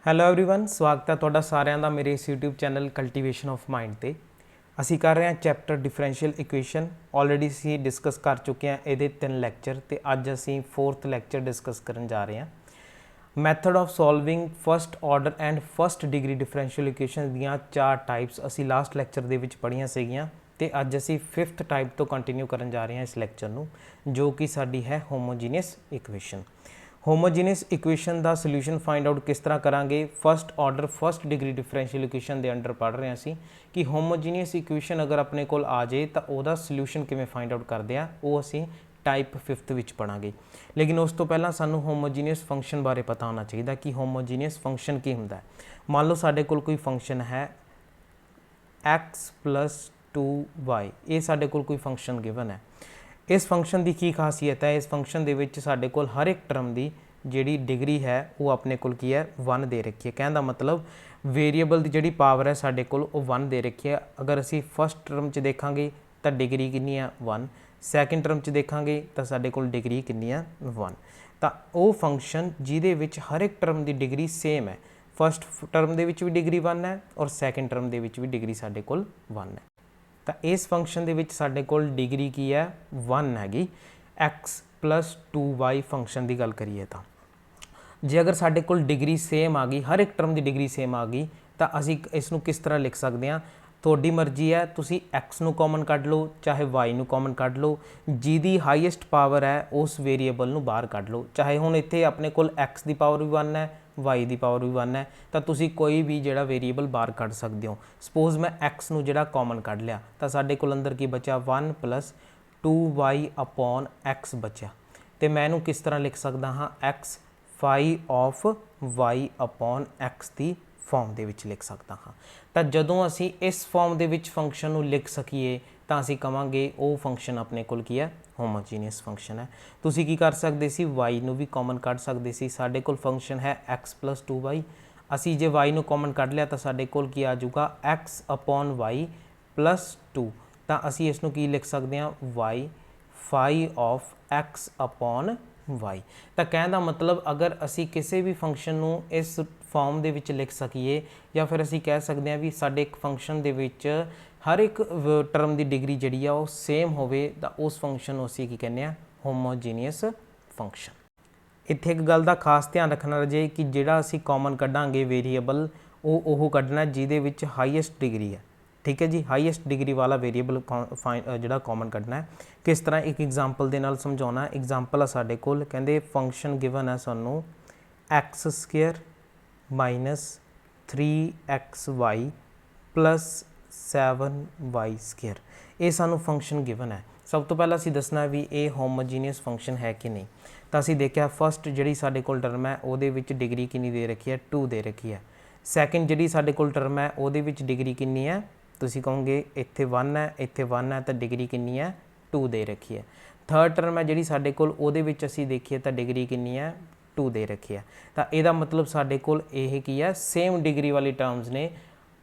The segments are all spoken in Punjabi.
ਹੈਲੋ एवरीवन स्वागत है ਤੁਹਾਡਾ ਸਾਰਿਆਂ ਦਾ ਮੇਰੇ ਇਸ YouTube channel cultivation of mind ਤੇ। ਅਸੀਂ ਕਰ ਰਹੇ ਹਾਂ ਚੈਪਟਰ ਡਿਫਰੈਂਸ਼ੀਅਲ ਇਕੁਏਸ਼ਨ। ਆਲਰੇਡੀ ਅਸੀਂ ਡਿਸਕਸ ਕਰ ਚੁੱਕੇ ਹਾਂ ਇਹਦੇ 3 ਲੈਕਚਰ ਤੇ ਅੱਜ ਅਸੀਂ 4th ਲੈਕਚਰ ਡਿਸਕਸ ਕਰਨ ਜਾ ਰਹੇ ਹਾਂ। Method of solving first order and fast degree differential equation ਦੀਆਂ 4 ਟਾਈਪਸ ਅਸੀਂ ਲਾਸਟ ਲੈਕਚਰ ਦੇ ਵਿੱਚ ਪੜ੍ਹੀਆਂ ਸੀਗੀਆਂ ਤੇ ਅੱਜ ਅਸੀਂ 5th ਟਾਈਪ ਤੋਂ ਕੰਟੀਨਿਊ ਕਰਨ ਜਾ ਰਹੇ ਹਾਂ ਇਸ ਲੈਕਚਰ ਨੂੰ, ਜੋ ਕਿ ਸਾਡੀ ਹੈ ਹੋਮੋਜੀਨੀਅਸ ਇਕੁਏਸ਼ਨ। ਹੋਮੋਜੀਨੀਅਸ ਇਕੁਏਸ਼ਨ ਦਾ ਸੋਲੂਸ਼ਨ ਫਾइंड आउट किस तरह करांगे। First order first degree differential equation के अंडर पढ़ रहे हैं कि होमोजीनीअस इक्वेशन अगर अपने को आ जाए तो वह सल्यूशन किवें फाइंड आउट करते हैं, वो असी टाइप 5th विच पढ़ांगे। लेकिन उस तो पहला सानू होमोजीनीअस फंक्शन बारे पता होना चाहिए कि होमोजीनीअस फंक्शन की हुंदा है। मान लो साडे कोल कोई फंक्शन है x + 2y, ये साडे कोल कोई फंक्शन गिवन है। इस फंक्शन की की खासियत है, इस फंक्शन के विच साडे कोल हर एक टर्म की जिहड़ी डिग्री है वो अपने कोल की है 1 दे रखी है। कहने का मतलब वेरीएबल की जिहड़ी पावर है साडे कोल वो 1 दे रखी है। अगर असी फस्ट टर्म च देखांगे तो डिग्री कितनी है 1, सैकेंड टर्म च देखांगे तो साडे कोल डिग्री कितनी है 1। तो वो फंक्शन जिहदे विच हर एक टर्म की डिग्री सेम है, फस्ट टर्म के विच भी डिग्री 1 है और सैकेंड टर्म के विच भी डिग्री साडे कोल 1 है। तो इस फंक्शन के विच साडे कोल डिग्री की है 1 हैगी। x + 2y फंक्शन की गल करिए तो जे अगर साडे कोल डिग्री सेम आ गई, हर एक टर्म की डिग्री सेम आ गई, तो असी इसनूं किस तरह लिख सकते हैं। तुहाडी मर्जी है, तुसी x नूं कॉमन कढ लो चाहे y नूं कॉमन कढ लो, जिहदी हाईएस्ट पावर है उस वेरीएबल नूं बाहर कढ लो। चाहे हुण इत्थे अपने कोल x की पावर भी 1 है, y की पावर भी 1 है, तो तुसी कोई भी जिहड़ा वेरीएबल बाहर कढ सकते हो। सपोज मैं x नूं जिहड़ा कॉमन कढ लिया तो साडे कोल अंदर की बचा 1 + 2y/x बचा, तो मैं इहनूं किस तरह लिख सकदा हाँ, x फाई ऑफ y/x की फॉर्म दे विच लिख सकता हाँ। तो जदों असी इस फॉर्म दे विच फंक्शन नूं लिख सकीए तो असी कहांगे वो फंक्शन अपने कोल की है होमोजीनियस फंक्शन है। तुसी की कर सकते सी, y नूं भी कॉमन कढ सकते सी। साडे कोल फंक्शन है x + 2y, असी जे y नूं कॉमन कढ लिया तो साडे कोल की आ जाऊगा x/y + 2। तो असी इसनूं की लिख सकते हैं y फाई ऑफ x/y। तो कहने का मतलब अगर असी किसी भी फंक्शन नूं इस फॉर्म दे विच लिख सकीए, या फिर असी कह सकते हैं भी साडे एक फंक्शन दे विच हर एक टर्म की डिग्री जिहड़ी आ वो सेम होवे, तो उस फंक्शन नूं असी की कहने आ होमोजीनियस फंक्शन। इत्थे एक गल दा खास ध्यान रखना रजे कि जिहड़ा असी कॉमन कढांगे वेरीएबल वो कढना जिहदे विच हाईएस्ट डिग्री है। ठीक है जी, हाईएस्ट डिग्री वाला वेरीएबल जिहड़ा कॉमन कढना है। किस तरह एक एग्जाम्पल दे नाल समझाउणा। एग्जाम्पल आ साडे कोल कहंदे फंक्शन गिवन है सानू x² - 3xy + 7y²। ये सानू फंक्शन गिवन है। सब तो पहला असी दसना भी ये होमोजीनियस फंक्शन है कि नहीं। तो असी देखिया फस्ट जिहड़ी साडे कोल टर्म है उहदे विच डिग्री कितनी दे रखी है 2 दे रखी है। सैकेंड जिहड़ी साडे कोल टर्म है उहदे विच डिग्री कितनी है, तुसी कहोगे इत्थे 1 है इत्थे 1 है, तो डिग्री कितनी है 2 दे रखी है। थर्ड टर्म है जिहड़ी साडे कोल उहदे विच असी देखिए तो डिग्री कितनी है 2 दे रखी है। तो इहदा मतलब साडे कोल यह की है सेम डिग्री वाली टर्म्स ने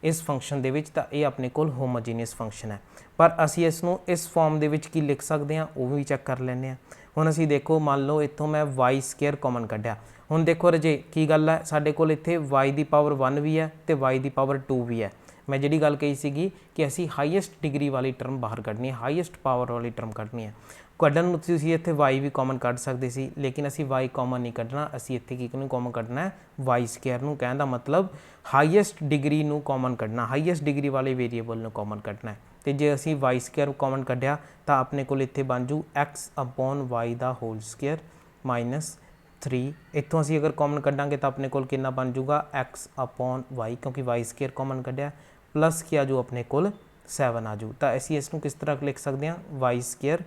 इस फंक्शन दे विच, तो यह अपने कोल होमोजीनियस फंक्शन है। पर असी इसनूं इस फॉर्म दे विच की लिख सकते हैं वो भी चैक कर लैंदे हैं। हुण असी देखो मान लो इत्थों मैं y² कॉमन कढिया। हुण देखो रजे की गल है, साडे कोल इत्थे y की पावर 1 भी है तो y की पावर 2 भी है। मैं जिहड़ी गल कही सीगी कि असी हाईएस्ट डिग्री वाली टर्म बाहर कढनी है, हाईएस्ट पावर वाली टर्म कढनी है। कढन नूं तुसीं इत्थे y भी कॉमन कढ सकते सी, लेकिन असी y कॉमन नहीं कढना, असी इत्थे की कॉमन कढना है y² नूं। कहने का मतलब हाईएस्ट डिग्री नूं कॉमन कढना, हाईएस्ट डिग्री वाले वेरीएबल नूं कॉमन कढना है। तो जे असी y² कॉमन कढिया तो अपने कोल इत्थे बन जू x/y² - 3। इत्थों असी अगर कॉमन कढांगे तो अपने कोल कितना बन जूगा x/y, क्योंकि y² कॉमन कढिया, प्लस की आजू अपने कोल 7 आजू। तो असी इसनूं किस तरह लिख सकते हैं y²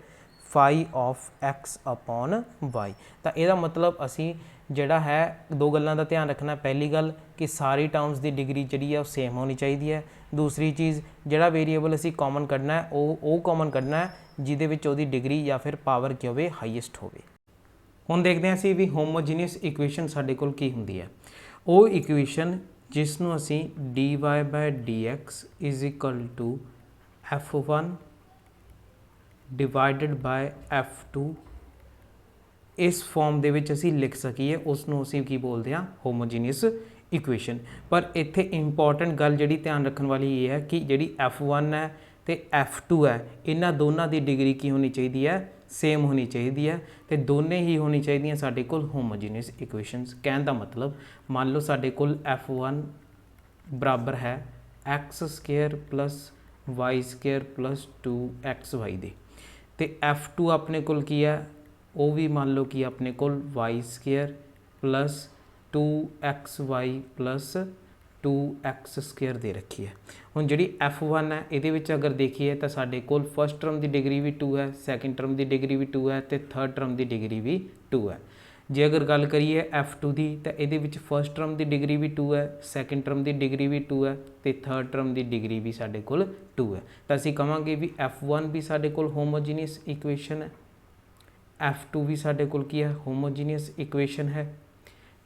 फाई ऑफ x/y। तो यदा मतलब असी जिहड़ा है दो गल्लां दा ध्यान रखना। पहली गल कि सारी टर्म्स की डिग्री जिहड़ी है सेम होनी चाहिए है। दूसरी चीज़ जिहड़ा वेरीएबल असी कॉमन कढना है वो कॉमन कढना है जिहदे विच ओहदी डिग्री या फिर पावर की होवे हाईएस्ट होवे। हुण देखते हैं असी भी होमोजीनियस इक्वेशन साडे कोल की हुंदी है। वो इक्वेशन जिसनूं असी dy/dx = f1 divided by f2 ਇਸ ਫਾਰਮ ਦੇ ਵਿੱਚ ਅਸੀਂ ਲਿਖ ਸਕੀਏ ਉਸ ਨੂੰ ਅਸੀਂ ਕੀ ਬੋਲਦੇ ਹਾਂ, ਹੋਮੋਜੀਨੀਅਸ ਇਕੁਏਸ਼ਨ। ਪਰ ਇੱਥੇ ਇੰਪੋਰਟੈਂਟ ਗੱਲ ਜਿਹੜੀ ਧਿਆਨ ਰੱਖਣ ਵਾਲੀ ਇਹ ਹੈ ਕਿ ਜਿਹੜੀ F1 ਹੈ ਤੇ F2 ਹੈ, ਇਹਨਾਂ ਦੋਨਾਂ ਦੀ ਡਿਗਰੀ ਕੀ ਹੋਣੀ ਚਾਹੀਦੀ ਹੈ, ਸੇਮ ਹੋਣੀ ਚਾਹੀਦੀ ਹੈ ਤੇ ਦੋਨੇ ਹੀ ਹੋਣੀ ਚਾਹੀਦੀਆਂ ਸਾਡੇ ਕੋਲ ਹੋਮੋਜੀਨੀਅਸ ਇਕੁਏਸ਼ਨਸ। ਕਹਿਣ ਦਾ ਮਤਲਬ ਮੰਨ ਲਓ ਸਾਡੇ ਕੋਲ F1 ਬਰਾਬਰ ਹੈ x² + y² + 2xy ਦੇ, ਤੇ F2 ਆਪਣੇ ਕੋਲ ਕੀ ਹੈ, ਉਹ ਵੀ ਮੰਨ ਲਓ ਕਿ ਆਪਣੇ ਕੋਲ y² + 2xy + 2x² ਦੇ ਰੱਖੀ ਹੈ। ਹੁਣ ਜਿਹੜੀ F1 ਹੈ ਇਹਦੇ ਵਿੱਚ ਅਗਰ ਦੇਖੀਏ ਤਾਂ ਸਾਡੇ ਕੋਲ ਫਸਟ ਟਰਮ ਦੀ ਡਿਗਰੀ ਵੀ 2 ਹੈ, ਸੈਕਿੰਡ ਟਰਮ ਦੀ ਡਿਗਰੀ ਵੀ 2 ਹੈ ਤੇ ਥਰਡ ਟਰਮ ਦੀ ਡਿਗਰੀ ਵੀ 2 ਹੈ। ਜੇ ਅਗਰ ਗੱਲ ਕਰੀਏ F2 ਦੀ ਤਾਂ ਇਹਦੇ ਵਿੱਚ ਫਸਟ ਟਰਮ ਦੀ ਡਿਗਰੀ ਵੀ 2 ਹੈ, ਸੈਕਿੰਡ ਟਰਮ ਦੀ ਡਿਗਰੀ ਵੀ 2 ਹੈ ਤੇ ਥਰਡ ਟਰਮ ਦੀ ਡਿਗਰੀ ਵੀ ਸਾਡੇ ਕੋਲ 2 ਹੈ। ਤਾਂ ਅਸੀਂ ਕਹਾਂਗੇ ਵੀ F1 ਵੀ ਸਾਡੇ ਕੋਲ ਹੋਮੋਜੀਨੀਅਸ ਇਕੁਏਸ਼ਨ ਹੈ, F2 ਵੀ ਸਾਡੇ ਕੋਲ ਕੀ ਹੈ, ਹੋਮੋਜੀਨੀਅਸ ਇਕੁਏਸ਼ਨ ਹੈ।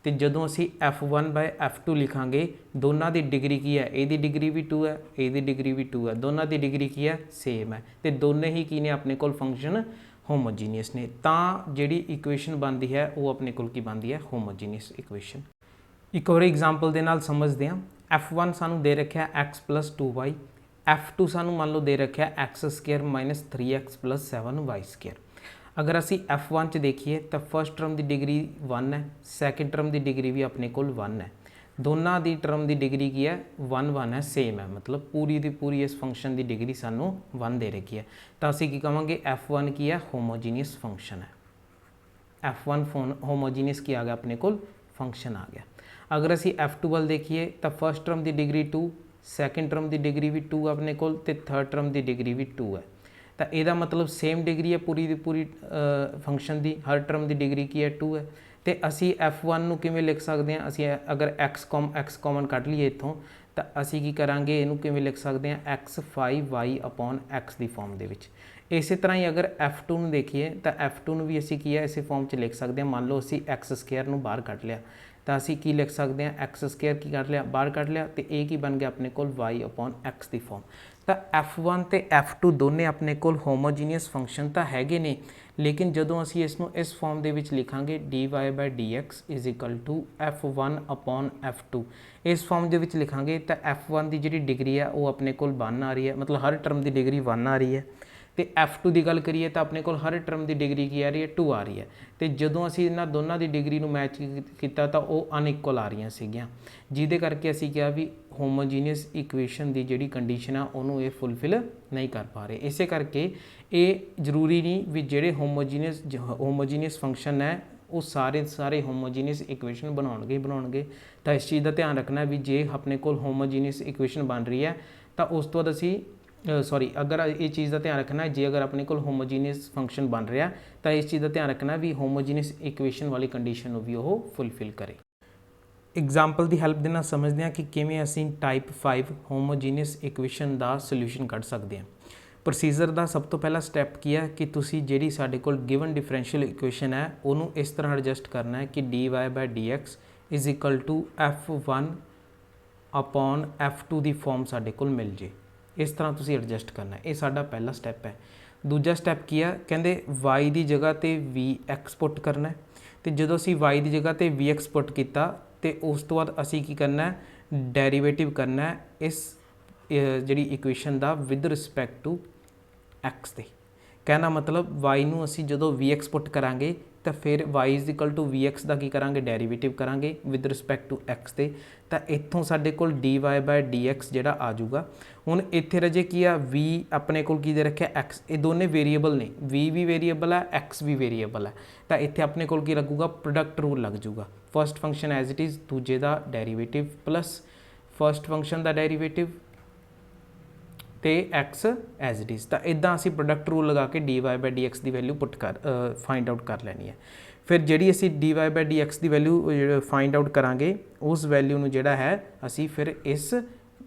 ਤੇ ਜਦੋਂ ਅਸੀਂ F1/F2 ਲਿਖਾਂਗੇ ਦੋਨਾਂ ਦੀ ਡਿਗਰੀ ਕੀ ਹੈ, ਇਹਦੀ ਡਿਗਰੀ ਵੀ 2 ਹੈ, ਇਹਦੀ ਡਿਗਰੀ ਵੀ 2 ਹੈ, ਦੋਨਾਂ ਦੀ ਡਿਗਰੀ ਕੀ ਹੈ, ਸੇਮ ਹੈ ਤੇ ਦੋਨੇ ਹੀ ਕੀ ਨੇ ਆਪਣੇ ਕੋਲ ਫੰਕਸ਼ਨ ਹੋਮੋਜੀਨੀਅਸ ਨੇ। ਤਾਂ ਜਿਹੜੀ ਇਕੁਏਸ਼ਨ ਬਣਦੀ ਹੈ ਉਹ ਆਪਣੇ ਕੋਲ ਕੀ ਬਣਦੀ ਹੈ, ਹੋਮੋਜੀਨੀਅਸ ਇਕੁਏਸ਼ਨ। ਇੱਕ ਹੋਰ ਐਗਜ਼ਾਮਪਲ ਦੇ ਨਾਲ ਸਮਝਦੇ ਹਾਂ। F1 ਸਾਨੂੰ ਦੇ ਰੱਖਿਆ x + 2y, F2 ਸਾਨੂੰ ਮੰਨ ਲਓ ਦੇ ਰੱਖਿਆ x² - 3x + 7y²। ਅਗਰ ਅਸੀਂ F1 'ਚ ਦੇਖੀਏ ਤਾਂ ਫਸਟ ਟਰਮ ਦੀ ਡਿਗਰੀ 1 ਹੈ, ਸੈਕਿੰਡ ਟਰਮ ਦੀ ਡਿਗਰੀ ਵੀ ਆਪਣੇ ਕੋਲ 1 ਹੈ, ਦੋਨਾਂ ਦੀ ਟਰਮ ਦੀ ਡਿਗਰੀ ਕੀ ਹੈ, 1 ਹੈ, ਸੇਮ ਹੈ, ਮਤਲਬ ਪੂਰੀ ਦੀ ਪੂਰੀ ਇਸ ਫੰਕਸ਼ਨ ਦੀ ਡਿਗਰੀ ਸਾਨੂੰ 1 ਦੇ ਰੱਖੀ ਹੈ। ਤਾਂ ਅਸੀਂ ਕੀ ਕਹਾਂਗੇ, F1 ਕੀ ਹੈ, ਹੋਮੋਜੀਨੀਅਸ ਫੰਕਸ਼ਨ ਹੈ। F1 ਹੋਮੋਜੀਨੀਅਸ ਕੀ ਆ ਗਿਆ ਆਪਣੇ ਕੋਲ, ਫੰਕਸ਼ਨ ਆ ਗਿਆ। ਅਗਰ ਅਸੀਂ F2 ਵੱਲ ਦੇਖੀਏ ਤਾਂ ਫਸਟ ਟਰਮ ਦੀ ਡਿਗਰੀ 2, ਸੈਕਿੰਡ ਟਰਮ ਦੀ ਡਿਗਰੀ ਵੀ 2 ਆਪਣੇ ਕੋਲ ਤੇ ਥਰਡ ਟਰਮ ਦੀ ਡਿਗਰੀ ਵੀ 2 ਹੈ। ਤਾਂ ਇਹਦਾ ਮਤਲਬ ਸੇਮ ਡਿਗਰੀ ਹੈ ਪੂਰੀ ਦੀ ਪੂਰੀ ਫੰਕਸ਼ਨ ਦੀ, ਹਰ ਟਰਮ ਦੀ ਡਿਗਰੀ ਕੀ ਹੈ, 2 ਹੈ। ਤੇ ਅਸੀਂ F1 ਨੂੰ ਕਿਵੇਂ ਲਿਖ ਸਕਦੇ ਹਾਂ, ਅਸੀਂ ਅਗਰ x ਕਾਮਨ ਕੱਢ ਲਈਏ ਇੱਥੋਂ ਤਾਂ ਅਸੀਂ ਕੀ ਕਰਾਂਗੇ, ਇਹਨੂੰ ਕਿਵੇਂ ਲਿਖ ਸਕਦੇ ਹਾਂ, x5y/x ਦੀ ਫਾਰਮ ਦੇ ਵਿੱਚ। ਇਸੇ ਤਰ੍ਹਾਂ ਹੀ ਅਗਰ F2 ਨੂੰ ਦੇਖੀਏ ਤਾਂ F2 ਨੂੰ ਵੀ ਅਸੀਂ ਕੀ ਹੈ, ਇਸੇ ਫਾਰਮ 'ਚ ਲਿਖ ਸਕਦੇ ਹਾਂ। ਮੰਨ ਲਓ ਅਸੀਂ x² ਨੂੰ ਬਾਹਰ ਕੱਢ ਲਿਆ ਤਾਂ ਅਸੀਂ ਕੀ ਲਿਖ ਸਕਦੇ ਹਾਂ, x² ਕੀ ਕੱਢ ਲਿਆ, ਬਾਹਰ ਕੱਢ ਲਿਆ ਤੇ ਇਹ ਕੀ ਬਣ ਗਿਆ ਆਪਣੇ ਕੋਲ y/x ਦੀ ਫਾਰਮ। ਤਾਂ F1 ਤੇ F2 ਦੋਨੇ ਆਪਣੇ ਕੋਲ ਹੋਮੋਜੀਨੀਅਸ ਫੰਕਸ਼ਨ ਤਾਂ ਹੈਗੇ ਨੇ, ਲੇਕਿਨ ਜਦੋਂ ਅਸੀਂ ਇਸ ਨੂੰ ਇਸ ਫਾਰਮ ਦੇ ਵਿੱਚ ਲਿਖਾਂਗੇ dy/dx = F1/F2, ਇਸ ਫਾਰਮ ਦੇ ਵਿੱਚ ਲਿਖਾਂਗੇ ਤਾਂ F1 ਦੀ ਜਿਹੜੀ ਡਿਗਰੀ ਹੈ ਉਹ ਆਪਣੇ ਕੋਲ 1 ਆ ਰਹੀ ਹੈ, ਮਤਲਬ ਹਰ ਟਰਮ ਦੀ ਡਿਗਰੀ 1 ਆ ਰਹੀ ਹੈ। ਤੇ F2 ਦੀ ਗੱਲ ਕਰੀਏ ਤਾਂ ਆਪਣੇ ਕੋਲ ਹਰ ਟਰਮ ਦੀ ਡਿਗਰੀ ਕੀ ਆ ਰਹੀ ਹੈ, 2 ਆ ਰਹੀ ਹੈ। ਤੇ ਜਦੋਂ ਅਸੀਂ ਇਹਨਾਂ ਦੋਨਾਂ ਦੀ ਡਿਗਰੀ ਨੂੰ ਮੈਚ ਕੀਤਾ ਤਾਂ ਉਹ ਅਨਇਕੁਅਲ ਆ ਰਹੀਆਂ ਸੀਗੀਆਂ, ਜਿਹਦੇ ਕਰਕੇ ਅਸੀਂ ਕਿਹਾ ਵੀ ਹੋਮੋਜੀਨੀਅਸ ਇਕੁਏਸ਼ਨ ਦੀ ਜਿਹੜੀ ਕੰਡੀਸ਼ਨ ਆ ਉਹਨੂੰ ਇਹ ਫੁੱਲਫਿਲ ਨਹੀਂ ਕਰ ਪਾ ਰਹੇ। ਇਸੇ ਕਰਕੇ ਇਹ ਜ਼ਰੂਰੀ ਨਹੀਂ ਵੀ ਜਿਹੜੇ ਹੋਮੋਜੀਨੀਅਸ ਫੰਕਸ਼ਨ ਹੈ ਉਹ ਸਾਰੇ ਹੋਮੋਜੀਨੀਅਸ ਇਕੁਏਸ਼ਨ ਬਣਾਉਣਗੇ। ਤਾਂ ਇਸ ਚੀਜ਼ ਦਾ ਧਿਆਨ ਰੱਖਣਾ ਵੀ ਜੇ ਆਪਣੇ ਕੋਲ ਹੋਮੋਜੀਨੀਅਸ ਇਕੁਏਸ਼ਨ ਬਣ ਰਹੀ ਹੈ ਤਾਂ ਉਸ ਤੋਂ ਬਾਅਦ ਅਸੀਂ ਅਗਰ ਇਹ ਚੀਜ਼ ਦਾ ਧਿਆਨ ਰੱਖਣਾ, ਜੇ ਅਗਰ ਆਪਣੇ ਕੋਲ ਹੋਮੋਜੀਨੀਅਸ ਫੰਕਸ਼ਨ ਬਣ ਰਿਹਾ ਤਾਂ ਇਸ ਚੀਜ਼ ਦਾ ਧਿਆਨ ਰੱਖਣਾ ਵੀ ਹੋਮੋਜੀਨੀਅਸ ਇਕੁਏਸ਼ਨ ਵਾਲੀ ਕੰਡੀਸ਼ਨ ਨੂੰ ਵੀ ਉਹ ਫੁੱਲਫਿਲ ਕਰੇ। ਐਗਜ਼ਾਮਪਲ ਦੀ ਹੈਲਪ ਦੇ ਨਾਲ ਸਮਝਦੇ ਹਾਂ ਕਿ ਕਿਵੇਂ ਅਸੀਂ ਟਾਈਪ 5 ਹੋਮੋਜੀਨੀਅਸ ਇਕੁਏਸ਼ਨ ਦਾ ਸੋਲੂਸ਼ਨ ਕੱਢ ਸਕਦੇ ਹਾਂ। ਪ੍ਰੋਸੀਜਰ ਦਾ ਸਭ ਤੋਂ ਪਹਿਲਾ ਸਟੈਪ ਕੀ ਹੈ ਕਿ ਤੁਸੀਂ ਜਿਹੜੀ ਸਾਡੇ ਕੋਲ ਗਿਵਨ ਡਿਫਰੈਂਸ਼ੀਅਲ ਇਕੁਏਸ਼ਨ ਹੈ ਉਹਨੂੰ ਇਸ ਤਰ੍ਹਾਂ ਐਡਜਸਟ ਕਰਨਾ ਹੈ ਕਿ dy/dx = F1/F2 ਦੀ ਫਾਰਮ ਸਾਡੇ ਕੋਲ ਮਿਲ ਜੇ। ਇਸ ਤਰ੍ਹਾਂ ਤੁਸੀਂ ਐਡਜਸਟ ਕਰਨਾ, ਇਹ ਸਾਡਾ ਪਹਿਲਾ ਸਟੈਪ ਹੈ। ਦੂਜਾ ਸਟੈਪ ਕੀ ਆ, ਕਹਿੰਦੇ y ਦੀ ਜਗ੍ਹਾ ਤੇ vx ਪੁੱਟ ਕਰਨਾ ਹੈ। ਤੇ ਜਦੋਂ ਅਸੀਂ y ਦੀ ਜਗ੍ਹਾ ਤੇ vx ਪੁੱਟ ਕੀਤਾ ਤੇ ਉਸ ਤੋਂ ਬਾਅਦ ਅਸੀਂ ਕੀ ਕਰਨਾ ਹੈ, ਡੈਰੀਵੇਟਿਵ ਕਰਨਾ ਹੈ ਇਸ ਜਿਹੜੀ ਇਕੁਏਸ਼ਨ ਦਾ ਵਿਦ ਰਿਸਪੈਕਟ ਟੂ x ਦੇ। ਕਹਿਣਾ ਮਤਲਬ y ਨੂੰ ਅਸੀਂ ਜਦੋਂ vx ਪੁੱਟ ਕਰਾਂਗੇ ਤਾਂ ਫਿਰ y = vx ਦਾ ਕੀ ਕਰਾਂਗੇ, ਡੈਰੀਵੇਟਿਵ ਕਰਾਂਗੇ ਵਿਦ ਰਿਸਪੈਕਟ ਟੂ x ਦੇ। ਤਾਂ ਇੱਥੋਂ ਸਾਡੇ ਕੋਲ dy/dx ਜਿਹੜਾ ਆ ਜਾਊਗਾ। ਹੁਣ ਇੱਥੇ ਰਜੇ ਕੀ ਆ, v ਆਪਣੇ ਕੋਲ ਕੀ ਦੇ ਰੱਖਿਆ, x, ਇਹ ਦੋਨੇ ਵੇਰੀਏਬਲ ਨੇ, v ਵੀ ਵੇਰੀਏਬਲ ਹੈ, x ਵੀ ਵੇਰੀਏਬਲ ਹੈ। ਤਾਂ ਇੱਥੇ ਆਪਣੇ ਕੋਲ ਕੀ ਲੱਗੂਗਾ, ਪ੍ਰੋਡਕਟ ਰੂਲ ਲੱਗ ਜਾਊਗਾ। First function as it is, ਦੂਜੇ ਦਾ ਡੈਰੀਵੇਟਿਵ ਪਲੱਸ ਫਸਟ ਫੰਕਸ਼ਨ ਦਾ ਡੈਰੀਵੇਟਿਵ ਤੇ x ਐਜ਼ ਇਟ ਇਜ਼। ਤਾਂ ਇੱਦਾਂ ਅਸੀਂ ਪ੍ਰੋਡਕਟ ਰੂਲ ਲਗਾ ਕੇ dy/dx ਦੀ ਵੈਲਿਊ ਫਾਈਂਡ ਆਊਟ ਕਰ ਲੈਣੀ ਹੈ। ਫਿਰ ਜਿਹੜੀ ਅਸੀਂ dy/dx ਦੀ ਵੈਲਿਊ ਫਾਈਂਡ ਆਊਟ ਕਰਾਂਗੇ ਉਸ ਵੈਲਿਊ ਨੂੰ ਜਿਹੜਾ ਹੈ ਅਸੀਂ ਫਿਰ ਇਸ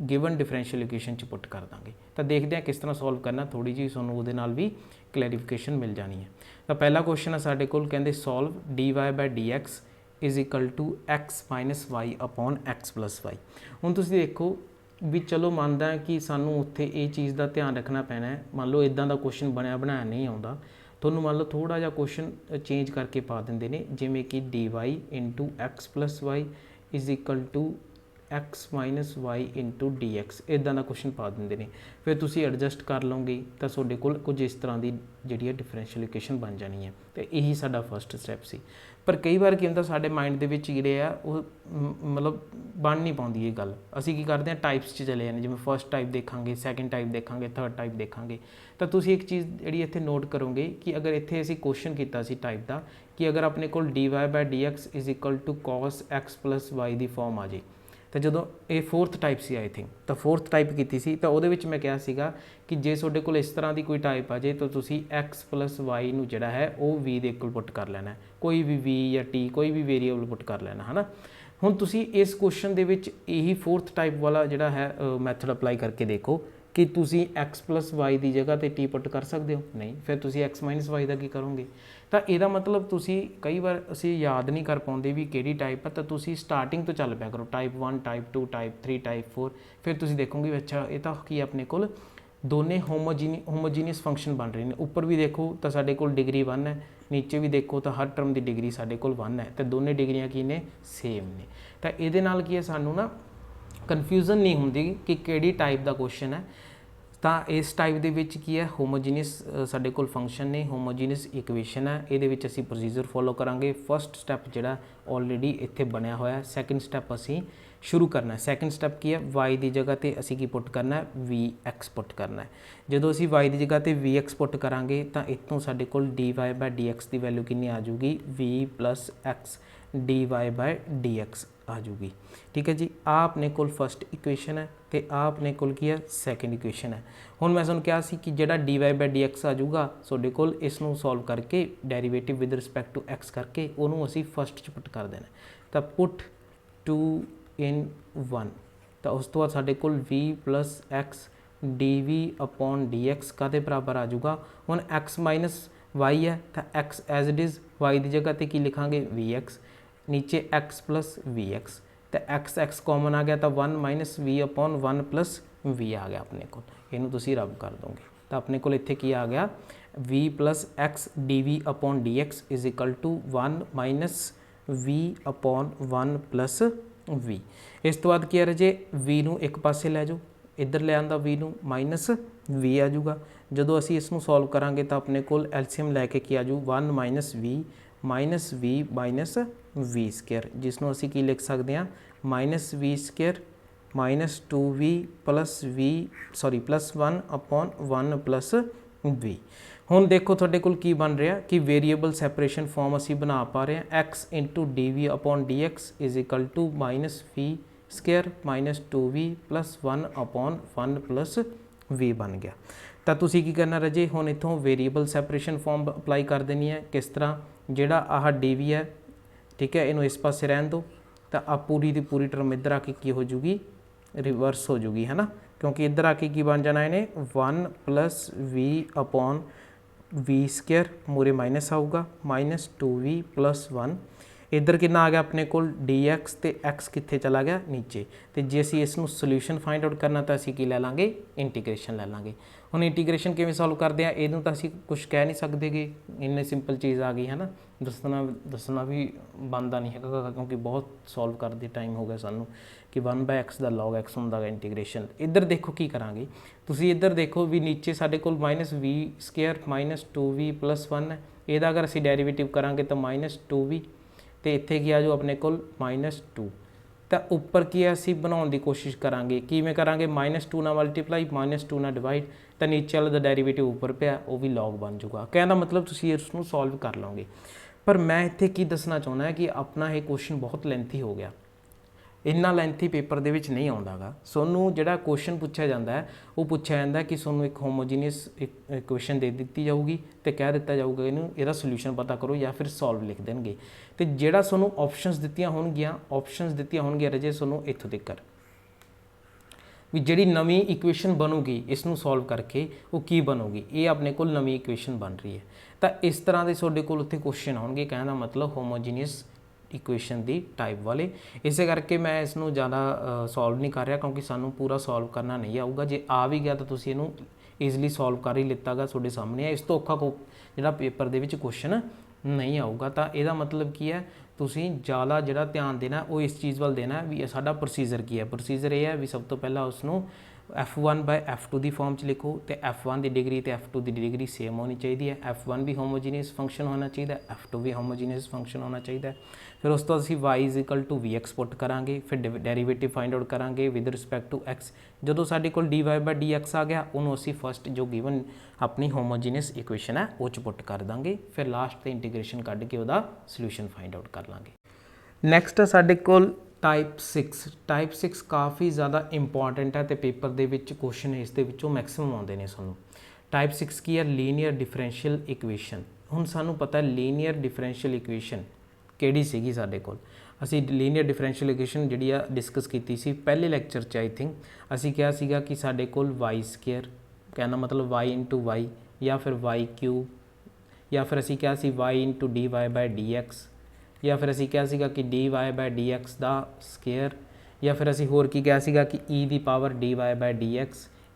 ਗਿਵਨ ਡਿਫਰੈਂਸ਼ੀਅਲ ਇਕੁਏਸ਼ਨ 'ਚ ਪੁੱਟ ਕਰ ਦਾਂਗੇ। ਤਾਂ ਦੇਖਦੇ ਹਾਂ ਕਿਸ ਤਰ੍ਹਾਂ ਸੋਲਵ ਕਰਨਾ, ਥੋੜ੍ਹੀ ਜਿਹੀ ਤੁਹਾਨੂੰ ਉਹਦੇ ਨਾਲ ਵੀ ਕਲੈਰੀਫਿਕੇਸ਼ਨ ਮਿਲ ਜਾਣੀ ਹੈ। ਤਾਂ ਪਹਿਲਾ ਕੁਐਸਚਨ ਹੈ ਸਾਡੇ ਕੋਲ, ਕਹਿੰਦੇ solve dy/dx = x - y/x + y। ਹੁਣ ਤੁਸੀਂ ਦੇਖੋ ਵੀ ਚਲੋ ਮੰਨਦਾ ਕਿ ਸਾਨੂੰ ਉੱਥੇ ਇਹ ਚੀਜ਼ ਦਾ ਧਿਆਨ ਰੱਖਣਾ ਪੈਣਾ ਹੈ, ਮੰਨ ਲਓ ਇੱਦਾਂ ਦਾ ਕੁਐਸਚਨ ਬਣਾਇਆ ਨਹੀਂ ਆਉਂਦਾ ਤੁਹਾਨੂੰ ਮੰਨ ਲਓ ਥੋੜਾ ਜਿਹਾ ਕੁਐਸਚਨ ਚੇਂਜ ਕਰਕੇ ਪਾ ਦਿੰਦੇ ਨੇ, ਜਿਵੇਂ ਕਿ dy into x plus y is equal to x minus y into dx, ਇੱਦਾਂ ਦਾ ਕੁਐਸਚਨ ਪਾ ਦਿੰਦੇ ਨੇ। ਫਿਰ ਤੁਸੀਂ ਐਡਜਸਟ ਕਰ ਲਓਗੇ ਤਾਂ ਤੁਹਾਡੇ ਕੋਲ ਕੁਝ ਇਸ ਤਰ੍ਹਾਂ ਦੀ ਜਿਹੜੀ ਹੈ ਡਿਫਰੈਂਸ਼ੀਅਲ ਇਕੁਏਸ਼ਨ ਬਣ ਜਾਣੀ ਹੈ। ਤੇ ਇਹੀ ਸਾਡਾ ਫਸਟ ਸਟੈਪ ਸੀ। ਪਰ ਕਈ ਵਾਰ ਕੀ ਹੁੰਦਾ ਸਾਡੇ ਮਾਈਂਡ ਦੇ ਵਿੱਚ ਜਿਹੜੇ ਆ ਉਹ ਮਤਲਬ ਬਣ ਨਹੀਂ ਪਾਉਂਦੀ ਇਹ ਗੱਲ। ਅਸੀਂ ਕੀ ਕਰਦੇ ਹਾਂ ਟਾਈਪਸ 'ਚ ਚਲੇ ਜਾਂਦੇ, ਜਿਵੇਂ ਫਸਟ ਟਾਈਪ ਦੇਖਾਂਗੇ, ਸੈਕਿੰਡ ਟਾਈਪ ਦੇਖਾਂਗੇ, ਥਰਡ ਟਾਈਪ ਦੇਖਾਂਗੇ। ਤਾਂ ਤੁਸੀਂ ਇੱਕ ਚੀਜ਼ ਜਿਹੜੀ ਇੱਥੇ ਨੋਟ ਕਰੋਗੇ ਕਿ ਅਗਰ ਇੱਥੇ ਅਸੀਂ ਕੁਐਸਚਨ ਕੀਤਾ ਸੀ ਟਾਈਪ ਦਾ ਕਿ ਅਗਰ ਆਪਣੇ ਕੋਲ dy/dx is equal to cos x plus y ਦੀ ਫਾਰਮ ਆ ਜੇ, ਤਾਂ ਜਦੋਂ ਇਹ ਫੋਰਥ ਟਾਈਪ ਸੀ ਆਈ ਥਿੰਕ, ਤਾਂ ਫੋਰਥ ਟਾਈਪ ਕੀਤੀ ਸੀ ਤਾਂ ਉਹਦੇ ਵਿੱਚ ਮੈਂ ਕਿਹਾ ਸੀਗਾ ਕਿ ਜੇ ਤੁਹਾਡੇ ਕੋਲ ਇਸ ਤਰ੍ਹਾਂ ਦੀ ਕੋਈ ਟਾਈਪ ਆ ਜੇ ਤਾਂ ਤੁਸੀਂ x ਪਲੱਸ ਵਾਈ ਨੂੰ ਜਿਹੜਾ ਹੈ ਉਹ v ਦੇ ਇਕੁਅਲ ਪੁੱਟ ਕਰ ਲੈਣਾ, ਕੋਈ ਵੀ v ਜਾਂ t ਕੋਈ ਵੀ ਵੇਰੀਏਬਲ ਪੁੱਟ ਕਰ ਲੈਣਾ ਹੈ ਨਾ। ਹੁਣ ਤੁਸੀਂ ਇਸ ਕੁਐਸਚਨ ਦੇ ਵਿੱਚ ਇਹੀ ਫੋਰਥ ਟਾਈਪ ਵਾਲਾ ਜਿਹੜਾ ਹੈ ਮੈਥਡ ਅਪਲਾਈ ਕਰਕੇ ਦੇਖੋ ਕਿ ਤੁਸੀਂ x ਪਲੱਸ ਵਾਈ ਦੀ ਜਗ੍ਹਾ 'ਤੇ t ਪੁੱਟ ਕਰ ਸਕਦੇ ਹੋ, ਨਹੀਂ ਫਿਰ ਤੁਸੀਂ x ਮਾਈਨਸ ਵਾਈ ਦਾ ਕੀ ਕਰੋਗੇ। ਤਾਂ ਇਹਦਾ ਮਤਲਬ ਤੁਸੀਂ ਕਈ ਵਾਰ ਅਸੀਂ ਯਾਦ ਨਹੀਂ ਕਰ ਪਾਉਂਦੇ ਵੀ ਕਿਹੜੀ ਟਾਈਪ ਆ, ਤਾਂ ਤੁਸੀਂ ਸਟਾਰਟਿੰਗ ਤੋਂ ਚੱਲ ਪਿਆ ਕਰੋ, ਟਾਈਪ 1 ਟਾਈਪ 2 ਟਾਈਪ 3 ਟਾਈਪ 4, ਫਿਰ ਤੁਸੀਂ ਦੇਖੋਗੇ ਵੀ ਅੱਛਾ ਇਹ ਤਾਂ ਕੀ ਆਪਣੇ ਕੋਲ ਦੋਨੇ ਹੋਮੋਜੀਨੀਅਸ ਫੰਕਸ਼ਨ ਬਣ ਰਹੇ ਨੇ। ਉੱਪਰ ਵੀ ਦੇਖੋ ਤਾਂ ਸਾਡੇ ਕੋਲ ਡਿਗਰੀ 1 ਹੈ, ਨੀਚੇ ਵੀ ਦੇਖੋ ਤਾਂ ਹਰ ਟਰਮ ਦੀ ਡਿਗਰੀ ਸਾਡੇ ਕੋਲ 1 ਹੈ, ਤੇ ਦੋਨੇ ਡਿਗਰੀਆਂ ਕੀ ਨੇ ਸੇਮ ਨੇ। ਤਾਂ ਇਹਦੇ ਨਾਲ ਕੀ ਹੈ ਸਾਨੂੰ ਨਾ ਕਨਫਿਊਜ਼ਨ ਨਹੀਂ ਹੁੰਦੀ ਕਿ ਕਿਹੜੀ ਟਾਈਪ ਦਾ ਕੁਐਸਚਨ ਹੈ। ਤਾਂ ਇਸ ਟਾਈਪ ਦੇ ਵਿੱਚ ਕੀ ਹੈ ਹੋਮੋਜੀਨੀਅਸ ਸਾਡੇ ਕੋਲ ਫੰਕਸ਼ਨ ਨੇ, ਹੋਮੋਜੀਨੀਅਸ ਇਕੁਏਸ਼ਨ ਹੈ। ਇਹਦੇ ਵਿੱਚ ਅਸੀਂ ਪ੍ਰੋਸੀਜਰ ਫੋਲੋ ਕਰਾਂਗੇ। ਫਸਟ ਸਟੈਪ ਜਿਹੜਾ ਆਲਰੇਡੀ ਇੱਥੇ ਬਣਿਆ ਹੋਇਆ, ਸੈਕਿੰਡ ਸਟੈਪ ਅਸੀਂ ਸ਼ੁਰੂ ਕਰਨਾ। ਸੈਕਿੰਡ ਸਟੈਪ ਕੀ ਹੈ y ਦੀ ਜਗ੍ਹਾ ਤੇ ਅਸੀਂ ਕੀ ਪੁੱਟ ਕਰਨਾ ਹੈ vx ਪੁੱਟ ਕਰਨਾ ਹੈ। ਜਦੋਂ ਅਸੀਂ y ਦੀ ਜਗ੍ਹਾ ਤੇ vx ਪੁੱਟ ਕਰਾਂਗੇ ਤਾਂ ਇੱਥੋਂ ਸਾਡੇ ਕੋਲ dy/dx ਦੀ ਵੈਲਿਊ ਕਿੰਨੀ ਆ ਜਾਊਗੀ v ਪਲੱਸ x dy/dx ਆ ਜਾਊਗੀ। ਠੀਕ ਹੈ ਜੀ, ਆ ਆਪਣੇ ਕੋਲ ਫਸਟ ਇਕੁਏਸ਼ਨ ਹੈ ਤੇ ਆ ਆਪਣੇ ਕੋਲ ਕੀ ਹੈ ਸੈਕਿੰਡ ਇਕੁਏਸ਼ਨ ਹੈ। ਹੁਣ ਮੈਂ ਤੁਹਾਨੂੰ ਕਿਹਾ ਸੀ ਕਿ ਜਿਹੜਾ dy/dx ਆ ਜਾਊਗਾ ਤੁਹਾਡੇ ਕੋਲ, ਇਸ ਨੂੰ ਸੋਲਵ ਕਰਕੇ derivative with respect to x ਕਰਕੇ ਉਹਨੂੰ ਅਸੀਂ ਫਸਟ 'ਚ ਪੁੱਟ ਕਰ ਦੇਣਾ। ਤਾਂ ਪੁੱਟ 2 in 1, ਤਾਂ ਉਸ ਤੋਂ ਬਾਅਦ ਸਾਡੇ ਕੋਲ v ਪਲੱਸ x dv/dx ਕਾਹਦੇ ਬਰਾਬਰ ਆ ਜਾਊਗਾ। ਹੁਣ x ਮਾਈਨਸ ਵਾਈ ਹੈ ਤਾਂ x as it is y ਦੀ ਜਗ੍ਹਾ 'ਤੇ ਕੀ ਲਿਖਾਂਗੇ vx, ਨੀਚੇ x ਪਲੱਸ vx, ਤਾਂ x ਕਾਮਨ ਆ ਗਿਆ ਤਾਂ 1 ਮਾਈਨਸ v/1 ਪਲੱਸ v ਆ ਗਿਆ ਆਪਣੇ ਕੋਲ। ਇਹਨੂੰ ਤੁਸੀਂ ਰੱਬ ਕਰ ਦੋਗੇ ਤਾਂ ਆਪਣੇ ਕੋਲ ਇੱਥੇ ਕੀ ਆ ਗਿਆ v plus x dv/dx is equal to 1 minus v/1 plus v। ਇਸ ਤੋਂ ਬਾਅਦ ਕੀ ਹੈ ਰਾਜੇ v ਨੂੰ ਇੱਕ ਪਾਸੇ ਲੈ ਜਾਓ, ਇੱਧਰ ਲੈ ਆਂਦਾ v ਨੂੰ ਮਾਈਨਸ v ਆ ਜਾਊਗਾ। ਜਦੋਂ ਅਸੀਂ ਇਸ ਨੂੰ ਸੋਲਵ ਕਰਾਂਗੇ ਤਾਂ ਆਪਣੇ ਕੋਲ ਐਲਸੀਐਮ ਲੈ ਕੇ ਕੀ ਆ ਜਾਊ 1 minus v minus v square, ਜਿਸ ਨੂੰ ਅਸੀਂ ਕੀ ਲਿਖ ਸਕਦੇ ਹਾਂ minus v square minus 2v plus plus 1/1 plus v। ਹੁਣ ਦੇਖੋ ਤੁਹਾਡੇ ਕੋਲ ਕੀ ਬਣ ਰਿਹਾ ਕਿ ਵੇਰੀਏਬਲ ਸੈਪਰੇਸ਼ਨ ਫਾਰਮ ਅਸੀਂ ਬਣਾ ਪਾ ਰਹੇ ਹਾਂ x into dv/dx is equal to minus v square minus 2v plus 1/1 plus v ਬਣ ਗਿਆ। ਤਾਂ ਤੁਸੀਂ ਕੀ ਕਰਨਾ ਰਾਜੇ ਹੁਣ ਇੱਥੋਂ ਵੇਰੀਏਬਲ ਸੈਪਰੇਸ਼ਨ ਫਾਰਮ ਅਪਲਾਈ ਕਰ ਦੇਣੀ ਹੈ। ਕਿਸ ਤਰ੍ਹਾਂ, ਜਿਹੜਾ ਆਹ dv ਹੈ ਠੀਕ ਹੈ ਇਹਨੂੰ ਇਸ ਪਾਸੇ ਰਹਿਣ ਦਿਓ, ਤਾਂ ਆ ਪੂਰੀ ਦੀ ਪੂਰੀ ਟਰਮ ਇੱਧਰ ਆ ਕੇ ਕੀ ਹੋ ਜੂਗੀ ਰਿਵਰਸ ਹੋ ਜੂਗੀ ਹੈ ਨਾ, ਕਿਉਂਕਿ ਇੱਧਰ ਆ ਕੇ ਕੀ ਬਣ ਜਾਣਾ ਇਹਨੇ 1 ਪਲੱਸ v ਸਕੁਅਰ ਮੂਰੇ ਮਾਈਨਸ ਆਊਗਾ ਮਾਈਨਸ 2v ਪਲੱਸ 1। ਇੱਧਰ ਕਿੰਨਾ ਆ ਗਿਆ ਆਪਣੇ ਕੋਲ dx ਤੇ x ਕਿੱਥੇ ਚਲਾ ਗਿਆ ਨੀਚੇ। ਤੇ ਜੇ ਅਸੀਂ ਇਸ ਨੂੰ ਸੋਲੂਸ਼ਨ ਫਾਈਂਡ ਆਊਟ ਕਰਨਾ ਤਾਂ ਅਸੀਂ ਕੀ ਲੈ ਲਾਂਗੇ ਇੰਟੀਗ੍ਰੇਸ਼ਨ ਲੈ ਲਾਂਗੇ। ਹੁਣ ਇੰਟੀਗ੍ਰੇਸ਼ਨ ਕਿਵੇਂ ਸੋਲਵ ਕਰਦੇ ਆ, ਇਹਨੂੰ ਤਾਂ ਅਸੀਂ ਕੁਝ ਕਹਿ ਨਹੀਂ ਸਕਦੇਗੇ, ਇੰਨੀ ਸਿੰਪਲ ਚੀਜ਼ ਆ ਗਈ ਹੈ ਨਾ। ਦੱਸਣਾ ਵੀ ਬਣਦਾ ਨਹੀਂ ਹੈਗਾ ਕਿਉਂਕਿ ਬਹੁਤ ਸੋਲਵ ਕਰਦੇ ਟਾਈਮ ਹੋ ਗਿਆ ਸਾਨੂੰ ਕਿ 1/x ਦਾ log x ਹੁੰਦਾ ਹੈ ਇੰਟੀਗ੍ਰੇਸ਼ਨ। ਇੱਧਰ ਦੇਖੋ ਕੀ ਕਰਾਂਗੇ, ਤੁਸੀਂ ਇੱਧਰ ਦੇਖੋ ਵੀ ਨੀਚੇ ਸਾਡੇ ਕੋਲ minus v square minus 2v plus 1 ਹੈ, ਇਹਦਾ ਅਗਰ ਅਸੀਂ ਡੈਰੀਵੇਟਿਵ ਕਰਾਂਗੇ ਤਾਂ ਮਾਈਨਸ 2v ਤੇ ਇੱਥੇ ਕੀ ਆ ਜਾਓ ਆਪਣੇ ਕੋਲ ਮਾਈਨਸ 2। ਤਾਂ ਉੱਪਰ ਕੀ ਅਸੀਂ ਬਣਾਉਣ ਦੀ ਕੋਸ਼ਿਸ਼ ਕਰਾਂਗੇ, ਕਿਵੇਂ ਕਰਾਂਗੇ ਮਾਈਨਸ 2 ਨਾਲ ਮਲਟੀਪਲਾਈ ਮਾਈਨਸ 2 ਨਾਲ ਡਿਵਾਈਡ, ਤਾਂ ਨੀਚੇ ਵਾਲਾ ਦਾ ਡੈਰੀਵੇਟਿਵ ਉੱਪਰ ਪਿਆ ਉਹ ਵੀ log ਬਣ ਜਾਊਗਾ। ਕਹਿਣ ਦਾ ਮਤਲਬ ਤੁਸੀਂ ਇਸ ਨੂੰ ਸੋਲਵ ਕਰ ਲਓਗੇ। ਪਰ ਮੈਂ ਇੱਥੇ ਕੀ ਦੱਸਣਾ ਚਾਹੁੰਦਾ ਕਿ ਆਪਣਾ ਇਹ ਕੁਐਸਚਨ ਬਹੁਤ ਲੈਂਥੀ ਹੋ ਗਿਆ, ਇੰਨਾ ਲੈਂਥੀ ਪੇਪਰ ਦੇ ਵਿੱਚ ਨਹੀਂ ਆਉਂਦਾ ਗਾ। ਤੁਹਾਨੂੰ ਜਿਹੜਾ ਕੁਐਸਚਨ ਪੁੱਛਿਆ ਜਾਂਦਾ ਹੈ ਉਹ ਪੁੱਛਿਆ ਜਾਂਦਾ ਕਿ ਤੁਹਾਨੂੰ ਇੱਕ ਹੋਮੋਜੀਨੀਅਸ ਇਕੁਏਸ਼ਨ ਦੇ ਦਿੱਤੀ ਜਾਊਗੀ ਤੇ ਕਹਿ ਦਿੱਤਾ ਜਾਊਗਾ ਇਹਨੂੰ ਇਹਦਾ ਸੋਲੂਸ਼ਨ ਪਤਾ ਕਰੋ ਜਾਂ ਫਿਰ ਸੋਲਵ ਲਿਖ ਦੇਣਗੇ। ਤੇ ਜਿਹੜਾ ਤੁਹਾਨੂੰ ਆਪਸ਼ਨਸ ਦਿੱਤੀਆਂ ਹੋਣਗੀਆਂ ਰਜੇ ਤੁਹਾਨੂੰ ਇੱਥੋਂ ਤੱਕ ਵੀ ਜਿਹੜੀ ਨਵੀਂ ਇਕੁਏਸ਼ਨ ਬਣੂਗੀ ਇਸ ਨੂੰ ਸੋਲਵ ਕਰਕੇ ਉਹ ਕੀ ਬਣੂਗੀ, ਇਹ ਆਪਣੇ ਕੋਲ ਨਵੀਂ ਇਕੁਏਸ਼ਨ ਬਣ ਰਹੀ ਹੈ। ਤਾਂ ਇਸ ਤਰ੍ਹਾਂ ਦੇ ਤੁਹਾਡੇ ਕੋਲ ਉੱਥੇ ਕੁਐਸਚਨ ਆਉਣਗੇ, ਕਹਿਣ ਦਾ ਮਤਲਬ ਹੋਮੋਜੀਨੀਅਸ ਇਕੁਏਸ਼ਨ ਦੀ ਟਾਈਪ ਵਾਲੇ। ਇਸੇ ਕਰਕੇ ਮੈਂ ਇਸ ਨੂੰ ਜ਼ਿਆਦਾ ਸੋਲਵ ਨਹੀਂ ਕਰ ਰਿਹਾ ਕਿਉਂਕਿ ਸਾਨੂੰ ਪੂਰਾ ਸੋਲਵ ਕਰਨਾ ਨਹੀਂ ਆਊਗਾ। ਜੇ ਆ ਵੀ ਗਿਆ ਤਾਂ ਤੁਸੀਂ ਇਹਨੂੰ ਈਜ਼ਲੀ ਸੋਲਵ ਕਰ ਹੀ ਲਿੱਤਾ ਗਾ, ਤੁਹਾਡੇ ਸਾਹਮਣੇ ਹੈ। ਇਸ ਤੋਂ ਔਖਾ ਜਿਹੜਾ ਪੇਪਰ ਦੇ ਵਿੱਚ ਕੁਐਸਚਨ ਨਹੀਂ ਆਊਗਾ। ਤਾਂ ਇਹਦਾ ਮਤਲਬ ਕੀ ਹੈ, ਤੁਸੀਂ ਜ਼ਿਆਦਾ ਜਿਹੜਾ ਧਿਆਨ ਦੇਣਾ ਉਹ ਇਸ ਚੀਜ਼ ਵੱਲ ਦੇਣਾ ਵੀ ਸਾਡਾ ਪ੍ਰੋਸੀਜਰ ਕੀ ਹੈ। ਪ੍ਰੋਸੀਜਰ ਇਹ ਹੈ ਵੀ ਸਭ ਤੋਂ ਪਹਿਲਾਂ ਉਸ ਨੂੰ f1/f2 ਦੀ ਫਾਰਮ 'ਚ ਲਿਖੋ, ਤੇ f1 ਦੀ ਡਿਗਰੀ ਤੇ f2 ਦੀ ਡਿਗਰੀ ਸੇਮ ਹੋਣੀ ਚਾਹੀਦੀ ਹੈ। f1 ਵੀ ਹੋਮੋਜੀਨੀਅਸ ਫੰਕਸ਼ਨ ਹੋਣਾ ਚਾਹੀਦਾ, f2 ਵੀ ਹੋਮੋਜੀਨੀਅਸ ਫੰਕਸ਼ਨ ਹੋਣਾ ਚਾਹੀਦਾ। ਫਿਰ ਉਸ ਤੋਂ ਅਸੀਂ y = vx ਪੁੱਟ ਕਰਾਂਗੇ, ਫਿਰ ਡੈਰੀਵੇਟਿਵ ਫਾਈਂਡ ਆਊਟ ਕਰਾਂਗੇ ਵਿਦ ਰਿਸਪੈਕਟ ਟੂ x। ਜਦੋਂ ਸਾਡੇ ਕੋਲ dy/dx ਆ ਗਿਆ, ਉਹਨੂੰ ਅਸੀਂ ਫਸਟ ਜੋ ਗਿਵਨ ਆਪਣੀ ਹੋਮੋਜੀਨੀਅਸ ਇਕੁਏਸ਼ਨ ਹੈ ਉਹ 'ਚ ਪੁੱਟ ਕਰ ਦਾਂਗੇ, ਫਿਰ ਲਾਸਟ ਤੇ ਇੰਟੀਗ੍ਰੇਸ਼ਨ ਕੱਢ ਕੇ ਉਹਦਾ ਸੋਲੂਸ਼ਨ ਫਾਈਂਡ ਆਊਟ ਕਰ ਲਾਂਗੇ। ਨੈਕਸਟ ਸਾਡੇ ਕੋਲ ਟਾਈਪ 6 ਕਾफ़ी ज़्यादा इंपॉर्टेंट है, तो पेपर ਦੇ ਵਿੱਚ क्वेश्चन ਇਸ ਦੇ ਵਿੱਚੋਂ मैक्सिमम ਆਉਂਦੇ ਨੇ ਸਾਨੂੰ। टाइप 6 ਕੀ ਹੈ, ਲੀਨੀਅਰ ਡਿਫਰੈਂਸ਼ੀਅਲ ਇਕੁਏਸ਼ਨ। ਹੁਣ ਸਾਨੂੰ ਪਤਾ ਲੀਨੀਅਰ ਡਿਫਰੈਂਸ਼ੀਅਲ ਇਕੁਏਸ਼ਨ ਕਿਹੜੀ ਸੀਗੀ ਸਾਡੇ ਕੋਲ। ਅਸੀਂ ਲੀਨੀਅਰ ਡਿਫਰੈਂਸ਼ੀਅਲ ਇਕੁਏਸ਼ਨ ਜਿਹੜੀ ਆ ਡਿਸਕਸ ਕੀਤੀ ਸੀ ਪਹਿਲੇ ਲੈਕਚਰ 'ਚ। ਆਈ ਥਿੰਕ ਅਸੀਂ ਕਿਹਾ ਸੀਗਾ ਕਿ ਸਾਡੇ ਕੋਲ y², ਕਹਿਣਾ ਮਤਲਬ y × y, ਜਾਂ ਫਿਰ y³, ਜਾਂ ਫਿਰ ਅਸੀਂ ਕਿਹਾ ਸੀ y × dy/dx, ਜਾਂ ਫਿਰ ਅਸੀਂ ਕਿਹਾ ਸੀਗਾ ਕਿ dy/dx ਦਾ ਸਕੁਅਰ, ਜਾਂ ਫਿਰ ਅਸੀਂ ਹੋਰ ਕੀ ਕਿਹਾ ਸੀਗਾ ਕਿ e⁻dy/dx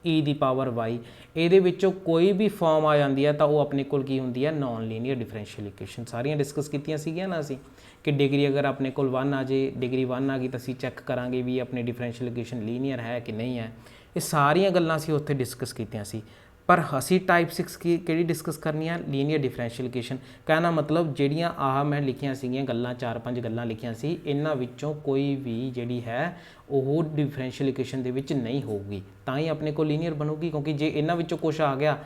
e⁻y। ਇਹਦੇ ਵਿੱਚੋਂ ਕੋਈ ਵੀ ਫਾਰਮ ਆ ਜਾਂਦੀ ਹੈ ਤਾਂ ਉਹ ਆਪਣੇ ਕੋਲ ਕੀ ਹੁੰਦੀ ਹੈ, ਨਾਨ ਲੀਨੀਅਰ ਡਿਫਰੈਂਸ਼ੀਅਲ ਇਕੁਏਸ਼ਨ। ਸਾਰੀਆਂ ਡਿਸਕਸ ਕੀਤੀਆਂ ਸੀਗੀਆਂ ਨਾ ਅਸੀਂ, ਕਿ ਡਿਗਰੀ ਅਗਰ ਆਪਣੇ ਕੋਲ 1 ਆ ਜੇ, ਡਿਗਰੀ 1 ਆ ਗਈ ਤਾਂ ਅਸੀਂ ਚੈੱਕ ਕਰਾਂਗੇ ਵੀ ਆਪਣੀ ਡਿਫਰੈਂਸ਼ੀਅਲ ਇਕੁਏਸ਼ਨ ਲੀਨੀਅਰ ਹੈ ਕਿ ਨਹੀਂ ਹੈ। ਇਹ ਸਾਰੀਆਂ ਗੱਲਾਂ ਅਸੀਂ ਉੱਥੇ ਡਿਸਕਸ ਕੀਤੀਆਂ ਸੀ। ਪਰ ਅਸੀਂ ਟਾਈਪ 6 ਕਿਹੜੀ ਡਿਸਕਸ ਕਰਨੀ ਆ, ਲੀਨੀਅਰ ਡਿਫਰੈਂਸ਼ੀਅਲ ਇਕੁਏਸ਼ਨ। ਕਹਿਣਾ ਮਤਲਬ ਜਿਹੜੀਆਂ ਆਹ ਮੈਂ ਲਿਖੀਆਂ ਸੀਗੀਆਂ ਗੱਲਾਂ, 4-5 ਗੱਲਾਂ ਲਿਖੀਆਂ ਸੀ, ਇਹਨਾਂ ਵਿੱਚੋਂ ਕੋਈ ਵੀ ਜਿਹੜੀ ਹੈ ਉਹ ਡਿਫਰੈਂਸ਼ੀਅਲ ਇਕੁਏਸ਼ਨ ਦੇ ਵਿੱਚ ਨਹੀਂ ਹੋਊਗੀ, ਤਾਂ ਹੀ ਆਪਣੇ ਕੋਲ ਲੀਨੀਅਰ ਬਣੂਗੀ। ਕਿਉਂਕਿ ਜੇ ਇਹਨਾਂ ਵਿੱਚੋਂ ਕੁਛ ਆ ਗਿਆ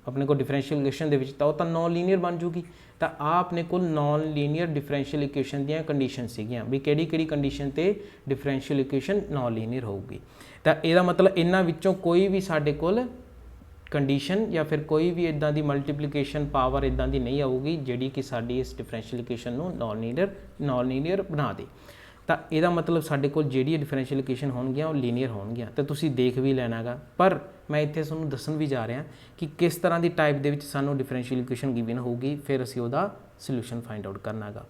ਆਪਣੇ ਕੋਲ ਡਿਫਰੈਂਸ਼ੀਅਲ ਇਕੁਏਸ਼ਨ ਦੇ ਵਿੱਚ ਤਾਂ ਉਹ ਤਾਂ ਨੋਨ ਲੀਨੀਅਰ ਬਣ ਜੂਗੀ। ਤਾਂ ਆ ਆਪਣੇ ਕੋਲ ਨੋਨ ਲੀਨੀਅਰ ਡਿਫਰੈਂਸ਼ੀਅਲ ਇਕੁਏਸ਼ਨ ਦੀਆਂ ਕੰਡੀਸ਼ਨ ਸੀਗੀਆਂ ਵੀ ਕਿਹੜੀ ਕੰਡੀਸ਼ਨ ਤੇ ਡਿਫਰੈਂਸ਼ੀਅਲ ਇਕੁਏਸ਼ਨ ਨੋਨ ਲੀਨੀਅਰ ਹੋਊਗੀ। ਤਾਂ ਇਹਦਾ ਮਤਲਬ ਇਹਨਾਂ ਵਿੱਚੋਂ ਕੋਈ ਵੀ ਸਾਡੇ ਕੋਲ ਕੰਡੀਸ਼ਨ ਜਾਂ ਫਿਰ ਕੋਈ ਵੀ ਇਦਾਂ ਦੀ ਮਲਟੀਪਲੀਕੇਸ਼ਨ ਪਾਵਰ ਇਦਾਂ ਦੀ ਨਹੀਂ ਆਊਗੀ ਜਿਹੜੀ ਕਿ ਸਾਡੀ ਇਸ ਡਿਫਰੈਂਸ਼ੀਅਲ ਇਕੁਏਸ਼ਨ ਨੂੰ ਨੋਨ ਲੀਨੀਅਰ ਬਣਾ ਦੇ। ਤਾਂ ਇਹਦਾ ਮਤਲਬ ਸਾਡੇ ਕੋਲ ਜਿਹੜੀ ਡਿਫਰੈਂਸ਼ੀਅਲ ਇਕੁਏਸ਼ਨ ਹੋਣਗੀਆਂ ਉਹ ਲੀਨੀਅਰ ਹੋਣਗੀਆਂ। ਤਾਂ ਤੁਸੀਂ ਦੇਖ ਵੀ ਲੈਣਾ ਗਾ, ਪਰ ਮੈਂ ਇੱਥੇ ਤੁਹਾਨੂੰ ਦੱਸਣ ਵੀ ਜਾ ਰਿਹਾ ਕਿ ਕਿਸ ਤਰ੍ਹਾਂ ਦੀ ਟਾਈਪ ਦੇ ਵਿੱਚ ਸਾਨੂੰ ਡਿਫਰੈਂਸ਼ੀਅਲ ਇਕੁਏਸ਼ਨ ਗਿਵਨ ਹੋਊਗੀ, ਫਿਰ ਅਸੀਂ ਉਹਦਾ ਸੋਲੂਸ਼ਨ ਫਾਈਂਡ ਆਊਟ ਕਰਨਾ ਗਾ।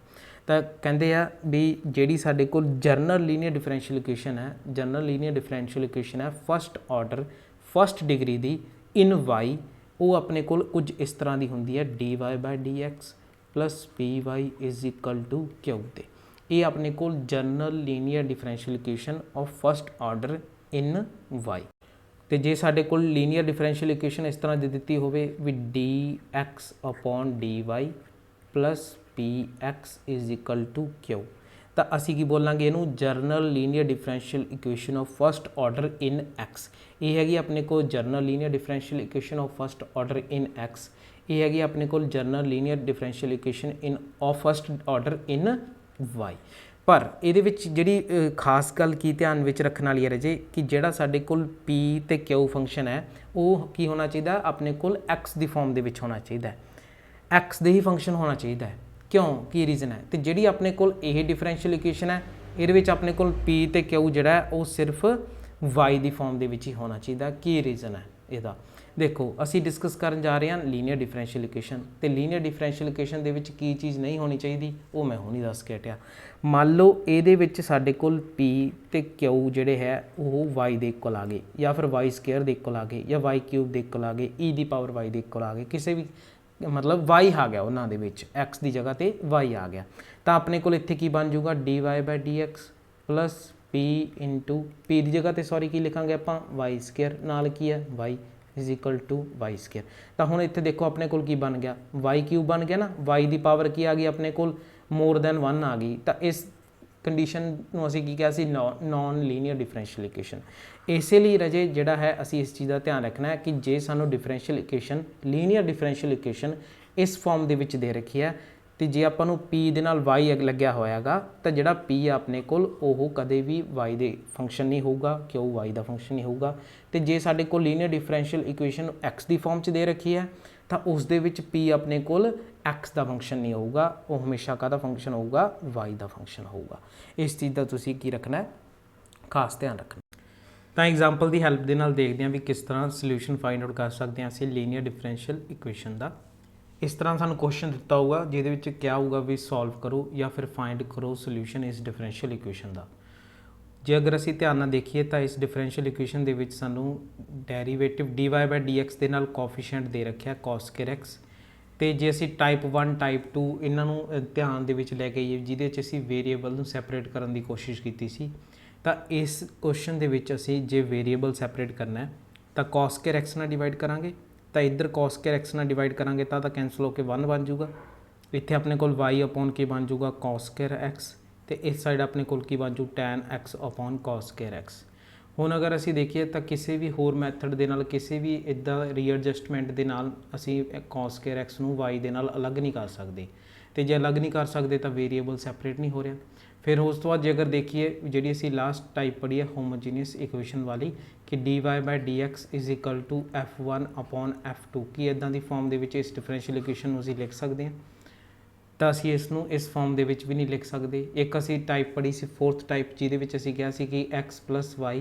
ਤਾਂ ਕਹਿੰਦੇ ਆ ਵੀ ਜਿਹੜੀ ਸਾਡੇ ਕੋਲ ਜਨਰਲ ਲੀਨੀਅਰ ਡਿਫਰੈਂਸ਼ੀਅਲ ਇਕੁਏਸ਼ਨ ਹੈ, ਜਨਰਲ ਲੀਨੀਅਰ ਡਿਫਰੈਂਸ਼ੀਅਲ ਇਕੁਏਸ਼ਨ ਹੈ ਫਸਟ ਆਰਡਰ ਫਸਟ ਡਿਗਰੀ ਦੀ ਇਨ y, ਉਹ ਆਪਣੇ ਕੋਲ ਕੁਝ ਇਸ ਤਰ੍ਹਾਂ ਦੀ ਹੁੰਦੀ ਹੈ dy/dx + py = q। ਤੇ ਇਹ ਆਪਣੇ ਕੋਲ general linear differential equation of first order in y। ਤੇ ਜੇ ਸਾਡੇ ਕੋਲ ਲੀਨੀਅਰ ਡਿਫਰੈਂਸ਼ੀਅਲ ਇਕੁਏਸ਼ਨ ਇਸ ਤਰ੍ਹਾਂ ਦੀ ਦਿੱਤੀ ਹੋਵੇ ਵੀ dx/dy + px = q, ਤਾਂ ਅਸੀਂ ਕੀ ਬੋਲਾਂਗੇ ਇਹਨੂੰ, general linear differential equation of first order in x। ਇਹ ਹੈਗੀ ਆਪਣੇ ਕੋਲ general linear differential equation of first order in x। ਇਹ ਹੈਗੀ ਆਪਣੇ ਕੋਲ general linear differential equation of first order in y। ਪਰ ਇਹਦੇ ਵਿੱਚ ਜਿਹੜੀ ਖਾਸ ਗੱਲ ਕੀ ਧਿਆਨ ਵਿੱਚ ਰੱਖਣ ਵਾਲੀ ਹੈ ਰਾਜੇ, ਕਿ ਜਿਹੜਾ ਸਾਡੇ ਕੋਲ p ਤੇ q ਫੰਕਸ਼ਨ ਹੈ ਉਹ ਕੀ ਹੋਣਾ ਚਾਹੀਦਾ, ਆਪਣੇ ਕੋਲ x ਦੀ ਫਾਰਮ ਦੇ ਵਿੱਚ ਹੋਣਾ ਚਾਹੀਦਾ, x ਦੇ ਹੀ ਫੰਕਸ਼ਨ ਹੋਣਾ ਚਾਹੀਦਾ ਹੈ। ਕਿਉਂ, ਕੀ ਰੀਜ਼ਨ ਹੈ? ਤੇ ਜਿਹੜੀ ਆਪਣੇ ਕੋਲ ਇਹ ਡਿਫਰੈਂਸ਼ੀਅਲ ਇਕੁਏਸ਼ਨ ਹੈ ਇਹਦੇ ਵਿੱਚ ਆਪਣੇ ਕੋਲ p ਤੇ q ਜਿਹੜਾ ਹੈ ਉਹ ਸਿਰਫ y ਦੀ ਫਾਰਮ ਦੇ ਵਿੱਚ ਹੀ ਹੋਣਾ ਚਾਹੀਦਾ। ਕੀ ਰੀਜ਼ਨ ਹੈ ਇਹਦਾ? ਦੇਖੋ ਅਸੀਂ ਡਿਸਕਸ ਕਰਨ ਜਾ ਰਹੇ ਹਾਂ ਲੀਨੀਅਰ ਡਿਫਰੈਂਸ਼ੀਅਲ ਇਕੁਏਸ਼ਨ, ਤੇ ਲੀਨੀਅਰ ਡਿਫਰੈਂਸ਼ੀਅਲ ਇਕੁਏਸ਼ਨ ਦੇ ਵਿੱਚ ਕੀ ਚੀਜ਼ ਨਹੀਂ ਹੋਣੀ ਚਾਹੀਦੀ ਉਹ ਮੈਂ ਹੁਣੀ ਦੱਸ ਕੇ ਹਟਿਆ। ਮੰਨ ਲਓ ਇਹਦੇ ਵਿੱਚ ਸਾਡੇ ਕੋਲ p ਤੇ q ਜਿਹੜੇ ਹੈ ਉਹ y ਦੇ ਇਕੁਅਲ ਆ ਗਏ, ਜਾਂ ਫਿਰ y² ਦੇ ਇਕੁਅਲ ਆ ਗਏ, ਜਾਂ y³ ਦੇ ਇਕੁਅਲ ਆ ਗਏ, e⁻y ਦੇ ਇਕੁਅਲ ਆ ਗਏ, ਕਿਸੇ ਵੀ ਮਤਲਬ y ਆ ਗਿਆ ਉਹਨਾਂ ਦੇ ਵਿੱਚ, x ਦੀ ਜਗ੍ਹਾ ਤੇ y ਆ ਗਿਆ। ਤਾਂ ਆਪਣੇ ਕੋਲ ਇੱਥੇ ਕੀ ਬਣ ਜਾਊਗਾ, dy/dx + p ਦੀ ਜਗ੍ਹਾ ਤੇ ਕੀ ਲਿਖਾਂਗੇ ਆਪਾਂ, y², ਨਾਲ ਕੀ ਹੈ y = y²। ਤਾਂ ਹੁਣ ਇੱਥੇ ਦੇਖੋ ਆਪਣੇ ਕੋਲ ਕੀ ਬਣ ਗਿਆ, y³ ਬਣ ਗਿਆ ਨਾ, y ਦੀ ਪਾਵਰ ਕੀ ਆ ਗਈ ਆਪਣੇ ਕੋਲ, >1 ਆ ਗਈ। ਤਾਂ ਇਸ ਕੰਡੀਸ਼ਨ ਨੂੰ ਅਸੀਂ ਕੀ ਕਿਹਾ ਸੀ, ਨੋਨ ਲੀਨੀਅਰ ਡਿਫਰੈਂਸ਼ੀਅਲ ਇਕੁਏਸ਼ਨ। ਇਸੇ ਲਈ ਰਾਜੇ ਜਿਹੜਾ ਹੈ ਅਸੀਂ ਇਸ ਚੀਜ਼ ਦਾ ਧਿਆਨ ਰੱਖਣਾ ਹੈ ਕਿ ਜੇ ਸਾਨੂੰ differential equation linear differential equation ਇਸ ਫਾਰਮ ਦੇ ਵਿੱਚ ਦੇ ਰੱਖੀ ਹੈ, ਤੇ ਜੇ ਆਪਾਂ ਨੂੰ p ਦੇ ਨਾਲ y ਲੱਗਿਆ ਹੋਇਆਗਾ, ਤਾਂ ਜਿਹੜਾ p ਆ ਆਪਣੇ ਕੋਲ ਉਹ ਕਦੇ ਵੀ y ਦੇ ਫੰਕਸ਼ਨ ਨਹੀਂ ਹੋਊਗਾ, q y ਦਾ ਫੰਕਸ਼ਨ ਨਹੀਂ ਹੋਊਗਾ। ਤੇ ਜੇ ਸਾਡੇ ਕੋਲ ਲੀਨੀਅਰ ਡਿਫਰੈਂਸ਼ੀਅਲ ਇਕੁਏਸ਼ਨ x ਦੀ ਫਾਰਮ 'ਚ ਦੇ ਰੱਖੀ ਹੈ ਤਾਂ ਉਸ ਦੇ ਵਿੱਚ p ਆਪਣੇ ਕੋਲ x ਦਾ ਫੰਕਸ਼ਨ ਨਹੀਂ ਹੋਊਗਾ, ਉਹ ਹਮੇਸ਼ਾ ਕਾਹਦਾ ਫੰਕਸ਼ਨ ਹੋਊਗਾ, y ਦਾ ਫੰਕਸ਼ਨ ਹੋਊਗਾ। ਇਸ ਚੀਜ਼ ਦਾ ਤੁਸੀਂ ਕੀ ਰੱਖਣਾ, ਖਾਸ ਧਿਆਨ ਰੱਖਣਾ। ਤਾਂ ਐਗਜ਼ਾਮਪਲ ਦੀ ਹੈਲਪ ਦੇ ਨਾਲ ਦੇਖਦੇ ਹਾਂ ਵੀ ਕਿਸ ਤਰ੍ਹਾਂ ਸੋਲੂਸ਼ਨ ਫਾਈਂਡ ਆਊਟ ਕਰ ਸਕਦੇ ਹਾਂ ਅਸੀਂ ਲੀਨੀਅਰ ਡਿਫਰੈਂਸ਼ੀਅਲ ਇਕੁਏਸ਼ਨ ਦਾ। ਇਸ ਤਰ੍ਹਾਂ ਸਾਨੂੰ ਕੁਐਸਚਨ ਦਿੱਤਾ ਹੋਊਗਾ ਜਿਹਦੇ ਵਿੱਚ ਕਿਹਾ ਹੋਊਗਾ ਵੀ ਸੋਲਵ ਕਰੋ ਜਾਂ ਫਿਰ ਫਾਈਂਡ ਕਰੋ ਸੋਲੂਸ਼ਨ ਇਸ ਡਿਫਰੈਂਸ਼ੀਅਲ ਇਕੁਏਸ਼ਨ ਦਾ। ਜੇ ਅਗਰ ਅਸੀਂ ਧਿਆਨ ਨਾਲ ਦੇਖੀਏ ਤਾਂ ਇਸ ਡਿਫਰੈਂਸ਼ੀਅਲ ਇਕੁਏਸ਼ਨ ਦੇ ਵਿੱਚ ਸਾਨੂੰ ਡੈਰੀਵੇਟਿਵ dy/dx ਦੇ ਨਾਲ ਕੋਫੀਸ਼ੀਐਂਟ ਦੇ ਰੱਖਿਆ cos square x, ਤੇ ਜੇ ਅਸੀਂ ਟਾਈਪ 1 ਟਾਈਪ 2 ਇਹਨਾਂ ਨੂੰ ਧਿਆਨ ਦੇ ਵਿੱਚ ਲੈ ਕੇ ਆਈਏ ਜਿਹਦੇ ਵਿੱਚ ਅਸੀਂ ਵੇਰੀਏਬਲ ਨੂੰ ਸੈਪਰੇਟ ਕਰਨ ਦੀ ਕੋਸ਼ਿਸ਼ ਕੀਤੀ ਸੀ, ਤਾਂ ਇਸ ਕੁਐਸਚਨ ਦੇ ਵਿੱਚ ਅਸੀਂ ਜੇ ਵੇਰੀਏਬਲ ਸੈਪਰੇਟ ਕਰਨਾ ਹੈ ਤਾਂ cos square x ਨਾਲ ਡਿਵਾਈਡ ਕਰਾਂਗੇ, ਤਾਂ ਇੱਧਰ cos square x ਨਾਲ ਡਿਵਾਈਡ ਕਰਾਂਗੇ ਤਾਂ ਕੈਂਸਲ ਹੋ ਕੇ 1 ਬਣ ਜਾਊਗਾ। ਇੱਥੇ ਆਪਣੇ ਕੋਲ y ਕੀ ਬਣ ਜਾਊਗਾ cos square x, ਤੇ ਇਸ ਸਾਈਡ ਆਪਣੇ ਕੋਲ ਕੀ ਬਣ ਜੂ tan x cos square x। ਹੁਣ ਅਗਰ ਅਸੀਂ ਦੇਖੀਏ ਤਾਂ ਕਿਸੇ ਵੀ ਹੋਰ ਮੈਥਡ ਦੇ ਨਾਲ, ਕਿਸੇ ਵੀ ਇੱਦਾਂ ਰੀਐਡਜਸਟਮੈਂਟ ਦੇ ਨਾਲ ਅਸੀਂ cos square x ਨੂੰ y ਦੇ ਨਾਲ ਅਲੱਗ ਨਹੀਂ ਕਰ ਸਕਦੇ, ਤੇ ਜੇ ਅਲੱਗ ਨਹੀਂ ਕਰ ਸਕਦੇ ਤਾਂ ਵੇਰੀਏਬਲ ਸੈਪਰੇਟ ਨਹੀਂ ਹੋ ਰਿਹਾ। ਫਿਰ ਉਸ ਤੋਂ ਬਾਅਦ ਜੇ ਅਗਰ ਦੇਖੀਏ ਜਿਹੜੀ ਅਸੀਂ ਲਾਸਟ ਟਾਈਪ ਪੜ੍ਹੀ ਹੈ ਹੋਮੋਜੀਨੀਅਸ ਇਕੁਏਸ਼ਨ ਵਾਲੀ ਕਿ dy/dx f1 f2, ਕੀ ਇੱਦਾਂ ਦੀ ਫਾਰਮ ਦੇ ਵਿੱਚ ਇਸ ਡਿਫਰੈਂਸ਼ੀਅਲ ਇਕੁਏਸ਼ਨ ਨੂੰ ਅਸੀਂ ਲਿਖ ਸਕਦੇ ਹਾਂ, ਤਾਂ ਅਸੀਂ ਇਸ ਨੂੰ ਇਸ ਫਾਰਮ ਦੇ ਵਿੱਚ ਵੀ ਨਹੀਂ ਲਿਖ ਸਕਦੇ। ਇੱਕ ਅਸੀਂ ਟਾਈਪ ਪੜ੍ਹੀ ਸੀ ਫੋਰਥ ਟਾਈਪ, ਜਿਹਦੇ ਵਿੱਚ ਅਸੀਂ ਕਿਹਾ ਸੀ ਕਿ x + y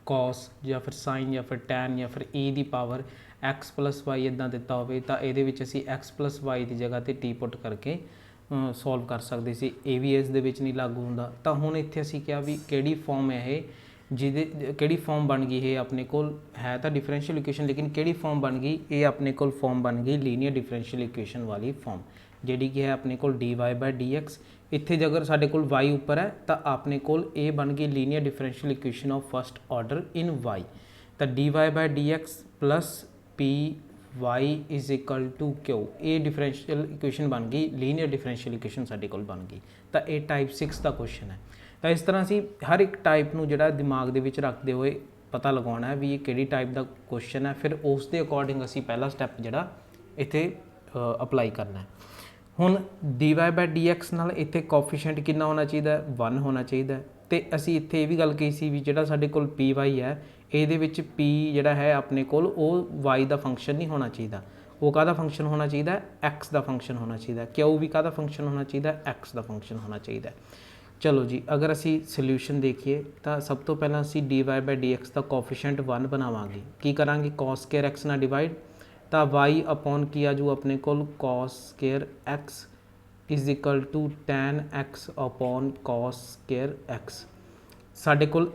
cos ਜਾਂ ਫਿਰ sin ਜਾਂ ਫਿਰ tan ਜਾਂ ਫਿਰ e ਦੀ ਪਾਵਰ x + y ਇੱਦਾਂ ਦਿੱਤਾ ਹੋਵੇ ਤਾਂ ਇਹਦੇ ਵਿੱਚ ਅਸੀਂ x + y ਦੀ ਜਗ੍ਹਾ 'ਤੇ t ਪੁੱਟ ਕਰਕੇ ਸੋਲਵ ਕਰ ਸਕਦੇ ਸੀ। ਇਹ ਵੀ ਇਸ ਦੇ ਵਿੱਚ ਨਹੀਂ ਲਾਗੂ ਹੁੰਦਾ। ਤਾਂ ਹੁਣ ਇੱਥੇ ਅਸੀਂ ਕਿਹਾ ਵੀ ਕਿਹੜੀ ਫਾਰਮ ਹੈ ਇਹ, ਕਿਹੜੀ ਫਾਰਮ ਬਣ ਗਈ ਇਹ ਆਪਣੇ ਕੋਲ ਹੈ ਤਾਂ ਡਿਫਰੈਂਸ਼ੀਅਲ ਇਕੁਏਸ਼ਨ, ਲੇਕਿਨ ਕਿਹੜੀ ਫਾਰਮ ਬਣ ਗਈ, ਇਹ ਆਪਣੇ ਕੋਲ ਫਾਰਮ ਬਣ ਗਈ ਲੀਨੀਅਰ ਡਿਫਰੈਂਸ਼ੀਅਲ ਇਕੁਏਸ਼ਨ ਵਾਲੀ ਫਾਰਮ, ਜਿਹੜੀ ਕਿ ਹੈ ਆਪਣੇ ਕੋਲ dy/dx। ਇੱਥੇ ਜੇ ਅਗਰ ਸਾਡੇ ਕੋਲ y ਉੱਪਰ ਹੈ ਤਾਂ ਆਪਣੇ ਕੋਲ ਇਹ ਬਣ ਗਈ linear differential equation of first order in y, ਤਾਂ dy/dx + py = q, ਇਹ ਡਿਫਰੈਂਸ਼ੀਅਲ ਇਕੁਏਸ਼ਨ ਬਣ ਗਈ, ਲੀਨੀਅਰ ਡਿਫਰੈਂਸ਼ੀਅਲ ਇਕੁਏਸ਼ਨ ਸਾਡੇ ਕੋਲ ਬਣ ਗਈ। ਤਾਂ ਇਹ ਟਾਈਪ 6 ਦਾ ਕੁਐਸਚਨ ਹੈ। ਤਾਂ ਇਸ ਤਰ੍ਹਾਂ ਅਸੀਂ ਹਰ ਇੱਕ ਟਾਈਪ ਨੂੰ ਜਿਹੜਾ ਦਿਮਾਗ ਦੇ ਵਿੱਚ ਰੱਖਦੇ ਹੋਏ ਪਤਾ ਲਗਾਉਣਾ ਹੈ ਵੀ ਇਹ ਕਿਹੜੀ ਟਾਈਪ ਦਾ ਕੁਐਸਚਨ ਹੈ, ਫਿਰ ਉਸ ਦੇ ਅਕੋਰਡਿੰਗ ਅਸੀਂ ਪਹਿਲਾ ਸਟੈਪ ਜਿਹੜਾ ਇੱਥੇ ਅਪਲਾਈ ਕਰਨਾ ਹੈ। ਹੁਣ dy/dx ਨਾਲ ਇੱਥੇ ਕੋਫੀਸ਼ੀਐਂਟ ਕਿੰਨਾ ਹੋਣਾ ਚਾਹੀਦਾ, 1 ਹੋਣਾ ਚਾਹੀਦਾ। ਤੇ ਅਸੀਂ ਇੱਥੇ ਇਹ ਵੀ ਗੱਲ ਕਹੀ ਸੀ ਵੀ ਜਿਹੜਾ ਸਾਡੇ ਕੋਲ py ਹੈ ਇਹਦੇ ਵਿੱਚ p ਜਿਹੜਾ ਹੈ ਆਪਣੇ ਕੋਲ ਉਹ y ਦਾ ਫੰਕਸ਼ਨ ਨਹੀਂ ਹੋਣਾ ਚਾਹੀਦਾ, ਉਹ ਕਾਹਦਾ ਫੰਕਸ਼ਨ ਹੋਣਾ ਚਾਹੀਦਾ, x ਦਾ ਫੰਕਸ਼ਨ ਹੋਣਾ ਚਾਹੀਦਾ। q ਵੀ ਕਾਹਦਾ ਫੰਕਸ਼ਨ ਹੋਣਾ ਚਾਹੀਦਾ, x ਦਾ ਫੰਕਸ਼ਨ ਹੋਣਾ ਚਾਹੀਦਾ। ਚਲੋ ਜੀ, ਅਗਰ ਅਸੀਂ ਸੋਲਿਊਸ਼ਨ ਦੇਖੀਏ ਤਾਂ ਸਭ ਤੋਂ ਪਹਿਲਾਂ ਅਸੀਂ dy/dx ਦਾ ਕੋਫੀਸ਼ੀਐਂਟ 1 ਬਣਾਵਾਂਗੇ। ਕੀ ਕਰਾਂਗੇ, cos square x ਨਾਲ ਡਿਵਾਈਡ, ਤਾਂ y ਕੀ ਆ ਜੂ ਆਪਣੇ ਕੋਲ cos square x tan x cos square x। ਸਾਡੇ ਕੋਲ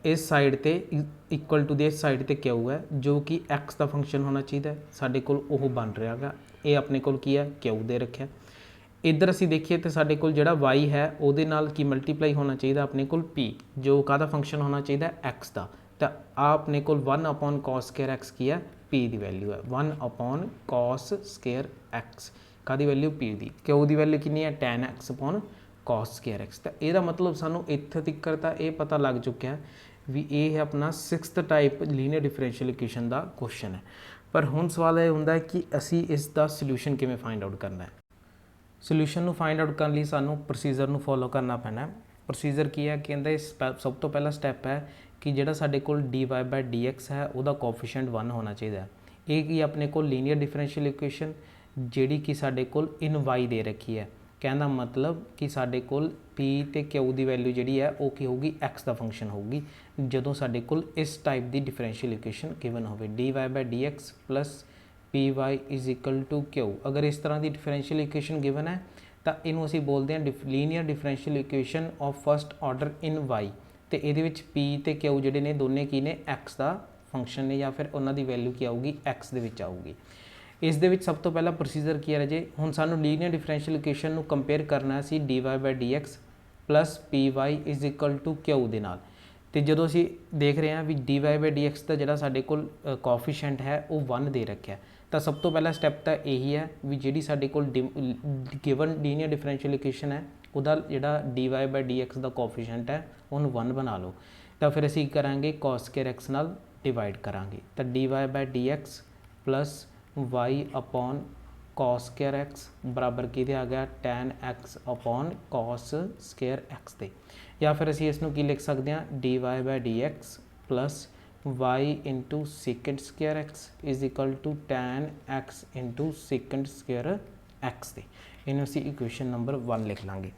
ਇਸ ਸਾਈਡ ਤੇ ਇਕੁਅਲ ਟੂ ਦੇ ਇਸ ਸਾਈਡ ਤੇ q ਹੈ ਜੋ ਕਿ x ਦਾ ਫੰਕਸ਼ਨ ਹੋਣਾ ਚਾਹੀਦਾ, ਸਾਡੇ ਕੋਲ ਉਹ ਬਣ ਰਿਹਾ ਹੈਗਾ। ਇਹ ਆਪਣੇ ਕੋਲ ਕੀ ਹੈ, q ਦੇ ਰੱਖਿਆ। ਇੱਧਰ ਅਸੀਂ ਦੇਖੀਏ ਤਾਂ ਸਾਡੇ ਕੋਲ ਜਿਹੜਾ y ਹੈ ਉਹਦੇ ਨਾਲ ਕੀ ਮਲਟੀਪਲਾਈ ਹੋਣਾ ਚਾਹੀਦਾ ਆਪਣੇ ਕੋਲ p, ਜੋ ਕਾਹਦਾ ਫੰਕਸ਼ਨ ਹੋਣਾ ਚਾਹੀਦਾ, x ਦਾ। ਤਾਂ ਆ ਆਪਣੇ ਕੋਲ 1 cos square x ਕੀ ਹੈ, p ਦੀ ਵੈਲਿਊ ਹੈ। 1 cos square x ਕਾਹਦੀ ਵੈਲਿਊ, p ਦੀ। q ਦੀ ਵੈਲਿਊ ਕਿੰਨੀ ਹੈ, tan x cos square x। ਤਾਂ ਇਹਦਾ ਮਤਲਬ ਸਾਨੂੰ ਇੱਥੇ ਤੱਕ ਤਾਂ ਇਹ ਪਤਾ ਲੱਗ ਚੁੱਕਿਆ ਵੀ ਇਹ ਹੈ ਆਪਣਾ 6th type linear differential equation ਦਾ ਕੁਐਸਚਨ ਹੈ। ਪਰ ਹੁਣ ਸਵਾਲ ਇਹ ਹੁੰਦਾ ਹੈ ਕਿ ਅਸੀਂ ਇਸ ਦਾ ਸੋਲਿਊਸ਼ਨ ਕਿਵੇਂ ਫਾਈਂਡ ਆਊਟ ਕਰਨਾ ਹੈ। ਸੋਲਿਊਸ਼ਨ ਨੂੰ ਫਾਈਂਡ ਆਊਟ ਕਰਨ ਲਈ ਸਾਨੂੰ ਪ੍ਰੋਸੀਜਰ ਨੂੰ ਫੋਲੋ ਕਰਨਾ ਪੈਣਾ। ਪ੍ਰੋਸੀਜਰ ਕੀ ਹੈ, ਕਹਿੰਦੇ ਸਭ ਤੋਂ ਪਹਿਲਾ ਸਟੈਪ ਹੈ ਕਿ ਜਿਹੜਾ ਸਾਡੇ ਕੋਲ dy/dx ਹੈ ਉਹਦਾ ਕੋਫੀਸ਼ੀਐਂਟ 1 ਹੋਣਾ ਚਾਹੀਦਾ। ਇਹ ਕੀ ਆਪਣੇ ਕੋਲ ਲੀਨੀਅਰ ਡਿਫਰੈਂਸ਼ੀਅਲ ਇਕੁਏਸ਼ਨ ਜਿਹੜੀ ਕਿ ਸਾਡੇ ਕੋਲ ਇਨ y ਦੇ ਰੱਖੀ ਹੈ, ਕਹਿੰਦਾ ਮਤਲਬ ਕਿ ਸਾਡੇ ਕੋਲ p ਤੇ q ਦੀ ਵੈਲਿਊ ਜਿਹੜੀ ਹੈ ਉਹ ਕੀ ਹੋਊਗੀ, x ਦਾ ਫੰਕਸ਼ਨ ਹੋਊਗੀ ਜਦੋਂ ਸਾਡੇ ਕੋਲ ਇਸ ਟਾਈਪ ਦੀ ਡਿਫਰੈਂਸ਼ੀਅਲ ਇਕੁਏਸ਼ਨ ਗਿਵਨ ਹੋਵੇ dy/dx py = q। ਅਗਰ ਇਸ ਤਰ੍ਹਾਂ ਦੀ ਡਿਫਰੈਂਸ਼ੀਅਲ ਇਕੁਏਸ਼ਨ ਗਿਵਨ ਹੈ ਤਾਂ ਇਹਨੂੰ ਅਸੀਂ ਬੋਲਦੇ ਹਾਂ linear differential equation of first order in y, ਤੇ ਇਹਦੇ ਵਿੱਚ p ਤੇ q ਜਿਹੜੇ ਨੇ ਦੋਨੇ ਕੀ ਨੇ, x ਦਾ ਫੰਕਸ਼ਨ ਨੇ ਜਾਂ ਫਿਰ ਉਹਨਾਂ ਦੀ ਵੈਲਿਊ ਕੀ ਆਊਗੀ, x ਦੇ ਵਿੱਚ ਆਊਗੀ। ਇਸ ਦੇ ਵਿੱਚ ਸਭ ਤੋਂ ਪਹਿਲਾਂ ਪ੍ਰੋਸੀਜਰ ਕੀ ਹੈ ਰਾਜੇ, ਹੁਣ ਸਾਨੂੰ ਲੀਨੀਅਰ ਡਿਫਰੈਂਸ਼ੀਅਲ ਇਕੁਏਸ਼ਨ ਨੂੰ ਕੰਪੇਅਰ ਕਰਨਾ ਸੀ dy/dx py = q ਦੇ ਨਾਲ। ਤੇ ਜਦੋਂ ਅਸੀਂ ਦੇਖ ਰਹੇ ਹਾਂ ਵੀ dy/dx ਦਾ ਜਿਹੜਾ ਸਾਡੇ ਕੋਲ ਕੋਫੀਸ਼ੀਐਂਟ ਹੈ ਉਹ 1 ਦੇ ਰੱਖਿਆ, ਤਾਂ ਸਭ ਤੋਂ ਪਹਿਲਾ ਸਟੈਪ ਤਾਂ ਇਹੀ ਹੈ ਵੀ ਜਿਹੜੀ ਸਾਡੇ ਕੋਲ ਗਿਵਨ ਲੀਨੀਅਰ ਡਿਫਰੈਂਸ਼ੀਅਲ ਇਕੁਏਸ਼ਨ ਹੈ ਉਹਦਾ ਜਿਹੜਾ dy/dx ਦਾ ਕੋਫੀਸ਼ੀਐਂਟ ਹੈ ਉਹਨੂੰ 1 ਬਣਾ ਲਓ। ਤਾਂ ਫਿਰ ਅਸੀਂ ਕਰਾਂਗੇ cos square x ਨਾਲ ਡਿਵਾਈਡ ਕਰਾਂਗੇ, ਤਾਂ dy/dx y cos square x ਬਰਾਬਰ ਕਿਹਦੇ ਆ ਗਿਆ, tan x cos square x ਦੇ। ਜਾਂ ਫਿਰ ਅਸੀਂ ਇਸ ਨੂੰ ਕੀ ਲਿਖ ਸਕਦੇ ਹਾਂ, dy/dx y sec square x tan x sec square x ਦੇ। ਇਹਨੂੰ ਅਸੀਂ ਇਕੁਏਸ਼ਨ ਨੰਬਰ 1 ਲਿਖ ਲਾਂਗੇ।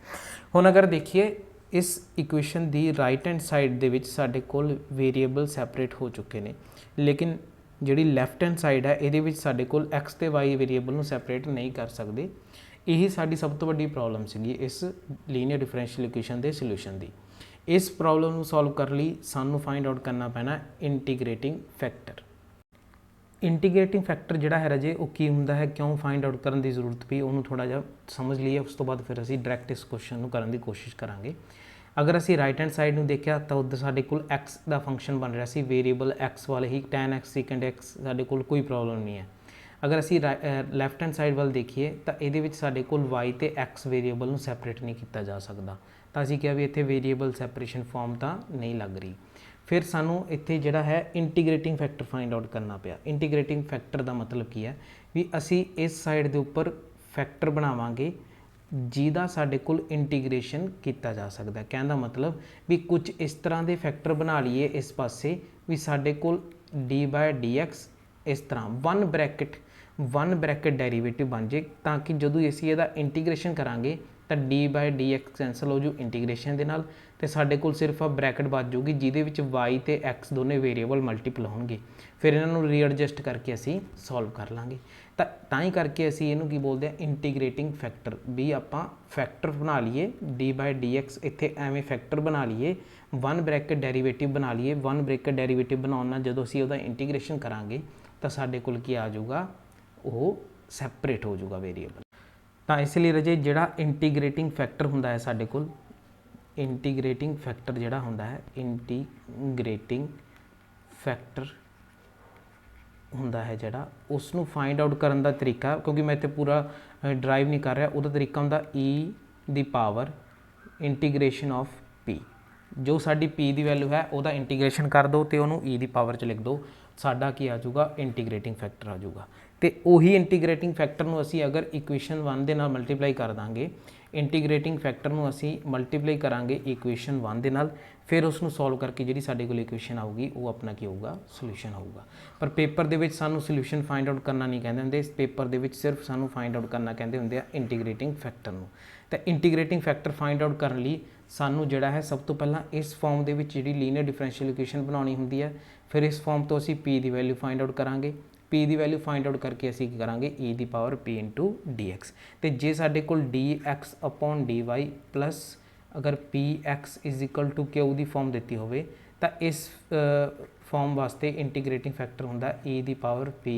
ਹੁਣ ਅਗਰ ਦੇਖੀਏ ਇਸ ਇਕੁਏਸ਼ਨ ਦੀ ਰਾਈਟ ਹੈਂਡ ਸਾਈਡ ਦੇ ਵਿੱਚ ਸਾਡੇ ਕੋਲ ਵੇਰੀਏਬਲ ਸੈਪਰੇਟ ਹੋ ਚੁੱਕੇ ਨੇ, ਲੇਕਿਨ ਜਿਹੜੀ ਲੈਫਟ ਹੈਂਡ ਸਾਈਡ ਹੈ ਇਹਦੇ ਵਿੱਚ ਸਾਡੇ ਕੋਲ x ਤੇ y ਵੇਰੀਏਬਲ ਨੂੰ ਸੈਪਰੇਟ ਨਹੀਂ ਕਰ ਸਕਦੇ। ਇਹੀ ਸਾਡੀ ਸਭ ਤੋਂ ਵੱਡੀ ਪ੍ਰੋਬਲਮ ਸੀਗੀ ਇਸ ਲੀਨੀਅਰ ਡਿਫਰੈਂਸ਼ੀਅਲ ਇਕੁਏਸ਼ਨ ਦੇ ਸੋਲੂਸ਼ਨ ਦੀ। इस प्रॉब्लम ਨੂੰ ਸੋਲਵ ਕਰਨ ਲਈ ਸਾਨੂੰ ਫਾਈਂਡ ਆਊਟ ਕਰਨਾ ਪੈਣਾ ਇੰਟੀਗ੍ਰੇਟਿੰਗ ਫੈਕਟਰ। ਇੰਟੀਗ੍ਰੇਟਿੰਗ ਫੈਕਟਰ ਜਿਹੜਾ ਹੈ ਰਾਜੇ ਉਹ ਕੀ ਹੁੰਦਾ ਹੈ, ਕਿਉਂ ਫਾਈਂਡ ਆਊਟ ਕਰਨ ਦੀ ਜ਼ਰੂਰਤ ਪਈ, ਉਹਨੂੰ ਥੋੜਾ ਜਿਹਾ ਸਮਝ ਲਈਏ। ਉਸ ਤੋਂ ਬਾਅਦ ਫਿਰ ਅਸੀਂ ਡਾਇਰੈਕਟ ਇਸ ਕੁਐਸਚਨ ਨੂੰ ਕਰਨ ਦੀ ਕੋਸ਼ਿਸ਼ ਕਰਾਂਗੇ। ਅਗਰ ਅਸੀਂ ਰਾਈਟ ਹੈਂਡ ਸਾਈਡ ਨੂੰ ਦੇਖਿਆ ਤਾਂ ਉੱਧਰ ਸਾਡੇ ਕੋਲ x ਦਾ ਫੰਕਸ਼ਨ ਬਣ ਰਿਹਾ ਸੀ, ਵੇਰੀਏਬਲ x ਵਾਲੇ ਹੀ tan x secant x ਸਾਡੇ ਕੋਲ ਕੋਈ ਪ੍ਰੋਬਲਮ ਨਹੀਂ ਹੈ। ਅਗਰ ਅਸੀਂ ਲੈਫਟ ਹੈਂਡ ਸਾਈਡ ਵੱਲ ਦੇਖੀਏ ਤਾਂ ਇਹਦੇ ਵਿੱਚ ਸਾਡੇ ਕੋਲ y ਤੇ x ਵੇਰੀਏਬਲ ਨੂੰ ਸੈਪਰੇਟ ਨਹੀਂ ਕੀਤਾ ਜਾ ਸਕਦਾ, ਤਾਂ ਅਸੀਂ ਕਿਹਾ ਵੀ ਇੱਥੇ ਵੇਰੀਏਬਲ ਸੈਪਰੇਸ਼ਨ ਫਾਰਮ ਤਾਂ ਨਹੀਂ ਲੱਗ ਰਹੀ। ਫਿਰ ਸਾਨੂੰ ਇੱਥੇ ਜਿਹੜਾ ਹੈ ਇੰਟੀਗ੍ਰੇਟਿੰਗ ਫੈਕਟਰ ਫਾਈਂਡ ਆਊਟ ਕਰਨਾ ਪਿਆ। ਇੰਟੀਗ੍ਰੇਟਿੰਗ ਫੈਕਟਰ ਦਾ ਮਤਲਬ ਕੀ ਹੈ ਵੀ ਅਸੀਂ ਇਸ ਸਾਈਡ ਦੇ ਉੱਪਰ ਫੈਕਟਰ ਬਣਾਵਾਂਗੇ ਜਿਹਦਾ ਸਾਡੇ ਕੋਲ ਇੰਟੀਗ੍ਰੇਸ਼ਨ ਕੀਤਾ ਜਾ ਸਕਦਾ। ਕਹਿਣ ਦਾ ਮਤਲਬ ਵੀ ਕੁਝ ਇਸ ਤਰ੍ਹਾਂ ਦੇ ਫੈਕਟਰ ਬਣਾ ਲਈਏ ਇਸ ਪਾਸੇ ਵੀ ਸਾਡੇ ਕੋਲ d/dx ਇਸ ਤਰ੍ਹਾਂ 1 ਬ੍ਰੈਕਟ ਡੈਰੀਵੇਟਿਵ ਬਣ ਜੇ, ਤਾਂ ਕਿ ਜਦੋਂ ਅਸੀਂ ਇਹਦਾ ਇੰਟੀਗ੍ਰੇਸ਼ਨ ਕਰਾਂਗੇ ਤਾਂ d/dx ਕੈਂਸਲ ਹੋ ਜੂ ਇੰਟੀਗ੍ਰੇਸ਼ਨ ਦੇ ਨਾਲ, ਤੇ ਸਾਡੇ ਕੋਲ ਸਿਰਫ ਆ ਬ੍ਰੈਕਟ ਬਚ ਜੂਗੀ ਜਿਹਦੇ ਵਿੱਚ y ਤੇ x ਦੋਨੇ ਵੇਰੀਏਬਲ ਮਲਟੀਪਲ ਹੋਣਗੇ। ਫਿਰ ਇਹਨਾਂ ਨੂੰ ਰੀਐਡਜਸਟ ਕਰਕੇ ਅਸੀਂ ਸੋਲਵ ਕਰ ਲਾਂਗੇ। ਤਾਂ ਹੀ ਕਰਕੇ ਅਸੀਂ ਇਹਨੂੰ ਕੀ ਬੋਲਦੇ ਆ ਇੰਟੀਗ੍ਰੇਟਿੰਗ ਫੈਕਟਰ, ਵੀ ਆਪਾਂ ਫੈਕਟਰ ਬਣਾ ਲਈਏ d/dx, ਇੱਥੇ ਐਵੇਂ ਫੈਕਟਰ ਬਣਾ ਲਈਏ 1 ਬ੍ਰੈਕਟ ਡੈਰੀਵੇਟਿਵ ਬਣਾ ਲਈਏ। 1 ਬ੍ਰੈਕਟ ਡੈਰੀਵੇਟਿਵ ਬਣਾਉਣ ਨਾਲ ਜਦੋਂ ਅਸੀਂ ਉਹਦਾ ਇੰਟੀਗ੍ਰੇਸ਼ਨ ਕਰਾਂਗੇ ਤਾਂ ਸਾਡੇ ਕੋਲ ਕੀ ਆ ਜਾਊਗਾ, ਉਹ ਸੈਪਰੇਟ ਹੋ ਜਾਊਗਾ ਵੇਰੀਏਬਲ। ਤਾਂ ਇਸ ਲਈ ਰਾਜੇ ਜਿਹੜਾ ਇੰਟੀਗ੍ਰੇਟਿੰਗ ਫੈਕਟਰ ਹੁੰਦਾ ਹੈ ਸਾਡੇ ਕੋਲ, ਇੰਟੀਗ੍ਰੇਟਿੰਗ ਫੈਕਟਰ ਜਿਹੜਾ ਹੁੰਦਾ ਹੈ, ਇੰਟੀਗ੍ਰੇਟਿੰਗ ਫੈਕਟਰ ਹੁੰਦਾ ਹੈ ਜਿਹੜਾ, ਉਸ ਨੂੰ ਫਾਈਂਡ ਆਊਟ ਕਰਨ ਦਾ ਤਰੀਕਾ, ਕਿਉਂਕਿ ਮੈਂ ਇੱਥੇ ਪੂਰਾ ਡਰਾਈਵ ਨਹੀਂ ਕਰ ਰਿਹਾ, ਉਹਦਾ ਤਰੀਕਾ ਹੁੰਦਾ e⁻ ਇੰਟੀਗ੍ਰੇਸ਼ਨ ਆਫ p। ਜੋ ਸਾਡੀ p ਦੀ ਵੈਲਿਊ ਹੈ ਉਹਦਾ ਇੰਟੀਗ੍ਰੇਸ਼ਨ ਕਰ ਦਿਓ ਤੇ ਉਹਨੂੰ e⁻ 'ਚ ਲਿਖ ਦਿਓ, ਸਾਡਾ ਕੀ ਆ ਜਾਊਗਾ, ਇੰਟੀਗ੍ਰੇਟਿੰਗ ਫੈਕਟਰ ਆ ਜਾਊਗਾ। ਤੇ ਉਹੀ ਇੰਟੀਗ੍ਰੇਟਿੰਗ ਫੈਕਟਰ ਨੂੰ ਅਸੀਂ ਅਗਰ ਇਕੁਏਸ਼ਨ 1 ਦੇ ਨਾਲ ਮਲਟੀਪਲਾਈ ਕਰ ਦਾਂਗੇ, ਇੰਟੀਗ੍ਰੇਟਿੰਗ ਫੈਕਟਰ ਨੂੰ ਅਸੀਂ ਮਲਟੀਪਲਾਈ ਕਰਾਂਗੇ ਇਕੁਏਸ਼ਨ 1 ਦੇ ਨਾਲ, ਫਿਰ ਉਸ ਨੂੰ ਸੋਲਵ ਕਰਕੇ ਜਿਹੜੀ ਸਾਡੇ ਕੋਲ ਇਕੁਏਸ਼ਨ ਆਊਗੀ ਉਹ ਆਪਣਾ ਕੀ ਹੋਊਗਾ, ਸੋਲੂਸ਼ਨ ਹੋਊਗਾ। ਪਰ ਪੇਪਰ ਦੇ ਵਿੱਚ ਸਾਨੂੰ ਸੋਲੂਸ਼ਨ ਫਾਈਂਡ ਆਊਟ ਕਰਨਾ ਨਹੀਂ ਕਹਿੰਦੇ ਹੁੰਦੇ, ਇਸ ਪੇਪਰ ਦੇ ਵਿੱਚ ਸਿਰਫ ਸਾਨੂੰ ਫਾਈਂਡ ਆਊਟ ਕਰਨਾ ਕਹਿੰਦੇ ਹੁੰਦੇ ਆ ਇੰਟੀਗ੍ਰੇਟਿੰਗ ਫੈਕਟਰ ਨੂੰ। ਤਾਂ ਇੰਟੀਗ੍ਰੇਟਿੰਗ ਫੈਕਟਰ ਫਾਈਂਡ ਆਊਟ ਕਰਨ ਲਈ ਸਾਨੂੰ ਜਿਹੜਾ ਹੈ ਸਭ ਤੋਂ ਪਹਿਲਾਂ ਇਸ ਫਾਰਮ ਦੇ ਵਿੱਚ ਜਿਹੜੀ ਲੀਨੀਅਰ ਡਿਫਰੈਂਸ਼ੀਅਲ ਇਕੁਏਸ਼ਨ ਬਣਾਉਣੀ ਹੁੰਦੀ ਹੈ, ਫਿਰ ਇਸ ਫਾਰਮ ਤੋਂ ਅਸੀਂ p ਦੀ ਵੈਲਿਊ ਫਾਈਂਡ ਆਊਟ ਕਰਾਂਗੇ। p ਦੀ ਵੈਲਿਊ ਫਾਈਂਡ ਆਊਟ ਕਰਕੇ ਅਸੀਂ ਕੀ ਕਰਾਂਗੇ, e⁻p dx। ਤੇ ਜੇ ਸਾਡੇ ਕੋਲ dx/dy ਪਲੱਸ ਅਗਰ px = q ਦੀ ਫਾਰਮ ਦਿੱਤੀ ਹੋਵੇ ਤਾਂ ਇਸ ਫਾਰਮ ਵਾਸਤੇ ਇੰਟੀਗ੍ਰੇਟਿੰਗ ਫੈਕਟਰ ਹੁੰਦਾ e⁻p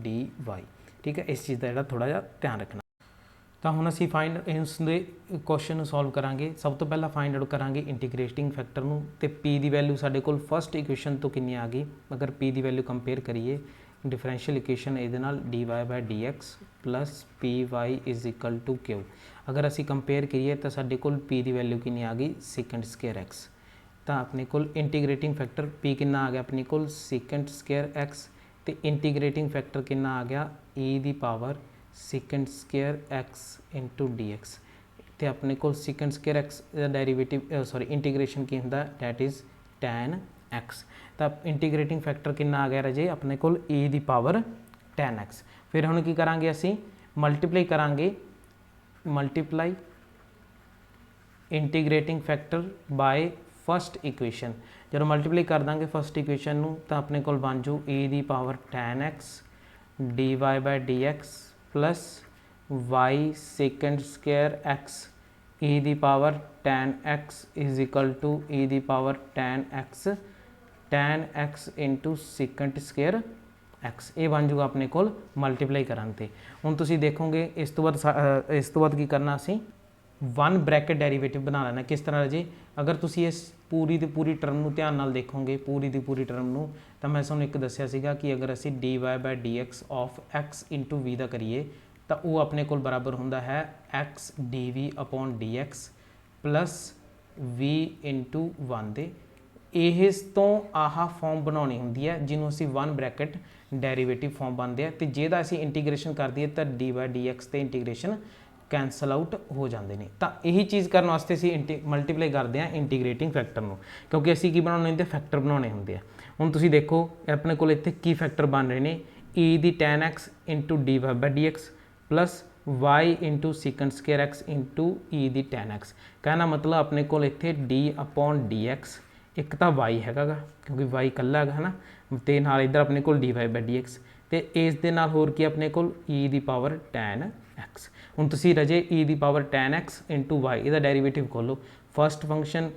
dy। ਠੀਕ ਹੈ, ਇਸ ਚੀਜ਼ ਦਾ ਜਿਹੜਾ ਥੋੜਾ ਜਿਹਾ ਧਿਆਨ ਰੱਖਣਾ। ਤਾਂ ਹੁਣ ਅਸੀਂ ਇਸ ਦੇ ਕੁਐਸਚਨ ਨੂੰ ਸੋਲਵ ਕਰਾਂਗੇ। ਸਭ ਤੋਂ ਪਹਿਲਾਂ ਫਾਈਂਡ ਆਊਟ ਕਰਾਂਗੇ ਇੰਟੀਗ੍ਰੇਟਿੰਗ ਫੈਕਟਰ ਨੂੰ, ਤੇ p ਦੀ ਵੈਲਿਊ ਸਾਡੇ ਕੋਲ ਫਸਟ ਇਕੁਏਸ਼ਨ ਤੋਂ ਕਿੰਨੀ ਆ ਗਈ, ਅਗਰ p ਦੀ ਵੈਲਿਊ ਕੰਪੇਅਰ ਕਰੀਏ ਡਿਫਰੈਂਸ਼ੀਅਲ ਇਕੁਏਸ਼ਨ ਇਹਦੇ ਨਾਲ dy/dx ਪਲੱਸ py = q, ਅਗਰ ਅਸੀਂ ਕੰਪੇਅਰ ਕਰੀਏ ਤਾਂ ਸਾਡੇ ਕੋਲ p ਦੀ ਵੈਲਿਊ ਕਿੰਨੀ ਆ ਗਈ, sec² x। ਤਾਂ ਆਪਣੇ ਕੋਲ ਇੰਟੀਗ੍ਰੇਟਿੰਗ ਫੈਕਟਰ p ਕਿੰਨਾ ਆ ਗਿਆ, ਆਪਣੇ ਕੋਲ sec² x, ਤੇ ਇੰਟੀਗ੍ਰੇਟਿੰਗ ਫੈਕਟਰ ਕਿੰਨਾ ਆ ਗਿਆ, e⁻ sec² x dx। ਤੇ ਆਪਣੇ ਕੋਲ sec² x ਦਾ ਡੈਰੀਵੇਟਿਵ ਇੰਟੀਗ੍ਰੇਸ਼ਨ ਕੀ ਹੁੰਦਾ, ਡੈਟ ਇਜ਼ tan x। ਤਾਂ ਇੰਟੀਗ੍ਰੇਟਿੰਗ ਫੈਕਟਰ ਕਿੰਨਾ ਆ ਗਿਆ ਰਾਜੇ, ਆਪਣੇ ਕੋਲ e⁻ tan x। ਫਿਰ ਹੁਣ ਕੀ ਕਰਾਂਗੇ, ਅਸੀਂ ਮਲਟੀਪਲਾਈ ਕਰਾਂਗੇ, multiply integrating factor by first equation. ਜਦੋਂ ਮਲਟੀਪਲਾਈ ਕਰ ਦਾਂਗੇ ਫਸਟ ਇਕੁਏਸ਼ਨ ਨੂੰ ਤਾਂ ਆਪਣੇ ਕੋਲ ਬਣ ਜੂ e⁻ tan x dy/dx plus y sec² x e⁻ tan x = e⁻tan x secant² x। ਇਹ ਬਣ ਜੂਗਾ ਆਪਣੇ ਕੋਲ ਮਲਟੀਪਲਾਈ ਕਰਨ ਤੇ। ਹੁਣ ਤੁਸੀਂ ਦੇਖੋਗੇ ਇਸ ਤੋਂ ਬਾਅਦ ਕੀ ਕਰਨਾ, ਅਸੀਂ 1 ਬ੍ਰੈਕਟ ਡੈਰੀਵੇਟਿਵ ਬਣਾ ਲੈਣਾ। ਕਿਸ ਤਰ੍ਹਾਂ ਜੀ, ਅਗਰ ਤੁਸੀਂ ਇਸ ਪੂਰੀ ਦੀ ਪੂਰੀ ਟਰਮ ਨੂੰ ਧਿਆਨ ਨਾਲ ਦੇਖੋਗੇ, ਪੂਰੀ ਦੀ ਪੂਰੀ ਟਰਮ ਨੂੰ, ਤਾਂ ਮੈਂ ਤੁਹਾਨੂੰ ਇੱਕ ਦੱਸਿਆ ਸੀਗਾ ਕਿ ਅਗਰ ਅਸੀਂ dy/dx ਆਫ x * v ਦਾ ਕਰੀਏ ਤਾਂ ਉਹ ਆਪਣੇ ਕੋਲ ਬਰਾਬਰ ਹੁੰਦਾ ਹੈ x dv/dx ਪਲੱਸ v * 1 ਦੇ। ਇਸ ਤੋਂ ਆਹ ਫਾਰਮ ਬਣਾਉਣੀ ਹੁੰਦੀ ਹੈ ਜਿਹਨੂੰ ਅਸੀਂ 1 ਬ੍ਰੈਕਟ ਡੈਰੀਵੇਟਿਵ ਫਾਰਮ ਬਣਦੇ ਆ, ਤੇ ਜਿਹਦਾ ਅਸੀਂ ਇੰਟੀਗ੍ਰੇਸ਼ਨ ਕਰ ਦਈਏ ਤਾਂ dy/dx ਤੇ ਇੰਟੀਗ੍ਰੇਸ਼ਨ ਕੈਂਸਲ ਆਊਟ ਹੋ ਜਾਂਦੇ ਨੇ। ਤਾਂ ਇਹੀ ਚੀਜ਼ ਕਰਨ ਵਾਸਤੇ ਅਸੀਂ ਮਲਟੀਪਲਾਈ ਕਰਦੇ ਹਾਂ ਇੰਟੀਗ੍ਰੇਟਿੰਗ ਫੈਕਟਰ ਨੂੰ, ਕਿਉਂਕਿ ਅਸੀਂ ਕੀ ਬਣਾਉਣੇ ਹੁੰਦੇ, ਫੈਕਟਰ ਬਣਾਉਣੇ ਹੁੰਦੇ ਆ। ਹੁਣ ਤੁਸੀਂ ਦੇਖੋ ਆਪਣੇ ਕੋਲ ਇੱਥੇ ਕੀ ਫੈਕਟਰ ਬਣ ਰਹੇ ਨੇ, e ਦੀ tan x dy/dx plus y sec² x e ਦੀ tan x। ਕਹਿਣਾ ਮਤਲਬ ਆਪਣੇ ਕੋਲ ਇੱਥੇ d/dx, ਇੱਕ ਤਾਂ y ਹੈਗਾ ਗਾ ਕਿਉਂਕਿ y ਇਕੱਲਾ ਹੈਗਾ ਹੈ ਨਾ, ਅਤੇ ਨਾਲ ਇੱਧਰ ਆਪਣੇ ਕੋਲ dy/dx, ਅਤੇ ਇਸ ਦੇ ਨਾਲ ਹੋਰ ਕੀ ਆਪਣੇ ਕੋਲ e⁻ tan x। ਹੁਣ ਤੁਸੀਂ ਰਾਜੇ e⁻tan x y ਇਹਦਾ ਡੈਰੀਵੇਟਿਵ ਖੋਲੋ। First function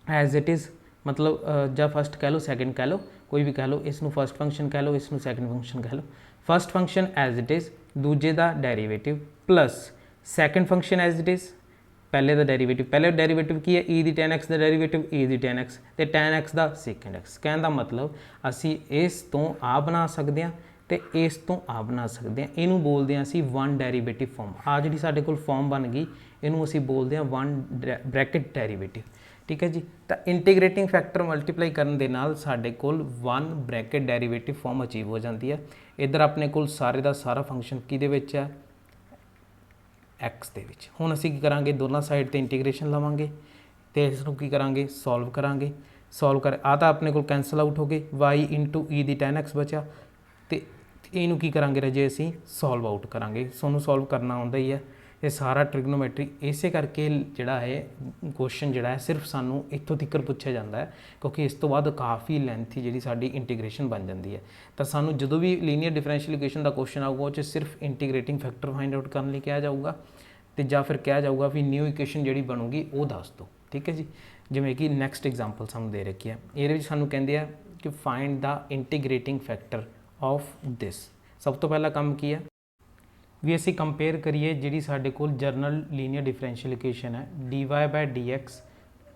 as it is, ਮਤਲਬ ਜਾਂ ਫਸਟ ਕਹਿ ਲਓ ਸੈਕਿੰਡ ਕਹਿ ਲਓ, ਕੋਈ ਵੀ ਕਹਿ ਲਓ, ਇਸ ਨੂੰ ਫਸਟ ਫੰਕਸ਼ਨ ਕਹਿ ਲਓ, ਇਸ ਨੂੰ ਸੈਕਿੰਡ ਫੰਕਸ਼ਨ ਕਹਿ ਲਓ। First function as it is, ਦੂਜੇ ਦਾ derivative plus second function as it is, ਪਹਿਲੇ ਦਾ ਡੈਰੀਵੇਟਿਵ, ਪਹਿਲੇ ਡੈਰੀਵੇਟਿਵ ਕੀ ਹੈ e ਦੀ tan x ਦਾ ਡੈਰੀਵੇਟਿਵ e ਦੀ tan x ਤੇ tan x ਦਾ ਸੈਕਿੰਡ x। ਕਹਿਣ ਦਾ ਮਤਲਬ ਅਸੀਂ ਇਸ ਤੋਂ ਆ ਬਣਾ ਸਕਦੇ ਹਾਂ ਤੇ ਇਸ ਤੋਂ ਆ ਬਣਾ ਸਕਦੇ ਹਾਂ, ਇਹਨੂੰ ਬੋਲਦੇ ਹਾਂ ਅਸੀਂ ਵਨ ਡੈਰੀਵੇਟਿਵ ਫਾਰਮ। ਆ ਜਿਹੜੀ ਸਾਡੇ ਕੋਲ ਫਾਰਮ ਬਣ ਗਈ ਇਹਨੂੰ ਅਸੀਂ ਬੋਲਦੇ ਹਾਂ ਵਨ ਬ੍ਰੈਕਟ ਡੈਰੀਵੇਟਿਵ, ਠੀਕ ਹੈ ਜੀ। ਤਾਂ ਇੰਟੀਗ੍ਰੇਟਿੰਗ ਫੈਕਟਰ ਮਲਟੀਪਲਾਈ ਕਰਨ ਦੇ ਨਾਲ ਸਾਡੇ ਕੋਲ one bracket derivative form achieve ਹੋ ਜਾਂਦੀ ਹੈ। ਇੱਧਰ ਆਪਣੇ ਕੋਲ ਸਾਰੇ ਦਾ ਸਾਰਾ ਫੰਕਸ਼ਨ ਕਿਹਦੇ ਵਿੱਚ ਹੈ, x ਦੇ ਵਿੱਚ। ਹੁਣ ਅਸੀਂ ਕੀ ਕਰਾਂਗੇ, ਦੋਨਾਂ ਸਾਈਡ ਤੇ ਇੰਟੀਗ੍ਰੇਸ਼ਨ ਲਵਾਂਗੇ ਤੇ ਇਸ ਨੂੰ ਕੀ ਕਰਾਂਗੇ, ਸੋਲਵ ਕਰਾਂਗੇ। ਸੋਲਵ ਕਰ ਆ ਤਾਂ ਆਪਣੇ ਕੋਲ ਕੈਂਸਲ ਆਊਟ ਹੋ ਗਏ, y e ਦੀ tan x ਬਚਿਆ ਤੇ ਇਹਨੂੰ ਕੀ ਕਰਾਂਗੇ ਰਾਜੇ, ਅਸੀਂ ਸੋਲਵ ਆਊਟ ਕਰਾਂਗੇ। ਤੁਹਾਨੂੰ ਸੋਲਵ ਕਰਨਾ ਆਉਂਦਾ ਹੀ ਹੈ, ਇਹ ਸਾਰਾ ਟ੍ਰਿਗਨੋਮੈਟਰੀ। ਇਸੇ ਕਰਕੇ ਜਿਹੜਾ ਹੈ ਕੁਐਸਚਨ ਜਿਹੜਾ ਹੈ ਸਿਰਫ ਸਾਨੂੰ ਇੱਥੋਂ ਤੱਕ ਪੁੱਛਿਆ ਜਾਂਦਾ ਹੈ, ਕਿਉਂਕਿ ਇਸ ਤੋਂ ਬਾਅਦ ਕਾਫੀ ਲੈਂਥੀ ਜਿਹੜੀ ਸਾਡੀ ਇੰਟੀਗ੍ਰੇਸ਼ਨ ਬਣ ਜਾਂਦੀ ਹੈ। ਤਾਂ ਸਾਨੂੰ ਜਦੋਂ ਵੀ ਲੀਨੀਅਰ ਡਿਫਰੈਂਸ਼ੀਅਲ ਇਕੁਏਸ਼ਨ ਦਾ ਕੁਐਸਚਨ ਆਊਗਾ ਉਹ 'ਚ ਸਿਰਫ ਇੰਟੀਗ੍ਰੇਟਿੰਗ ਫੈਕਟਰ ਫਾਈਂਡ ਆਊਟ ਕਰਨ ਲਈ ਕਿਹਾ ਜਾਊਗਾ, ਤੇ ਜਾਂ ਫਿਰ ਕਿਹਾ ਜਾਊਗਾ ਵੀ ਨਿਊ ਇਕੁਏਸ਼ਨ ਜਿਹੜੀ ਬਣੂਗੀ ਉਹ ਦੱਸ ਦਿਓ, ਠੀਕ ਹੈ ਜੀ। ਜਿਵੇਂ ਕਿ ਨੈਕਸਟ ਐਗਜ਼ਾਮਪਲ ਸਾਨੂੰ ਦੇ ਰੱਖੀ ਹੈ, ਇਹਦੇ ਵਿੱਚ ਸਾਨੂੰ ਕਹਿੰਦੇ ਆ ਕਿ find the integrating factor of this. ਸਭ ਤੋਂ ਪਹਿਲਾ ਕੰਮ ਕੀ ਹੈ ਵੀ ਅਸੀਂ ਕੰਪੇਅਰ ਕਰੀਏ ਜਿਹੜੀ ਸਾਡੇ ਕੋਲ ਜਰਨਲ ਲੀਨੀਅਰ ਡਿਫਰੈਂਸ਼ੀਅਲ ਇਕੁਏਸ਼ਨ ਹੈ dy/dx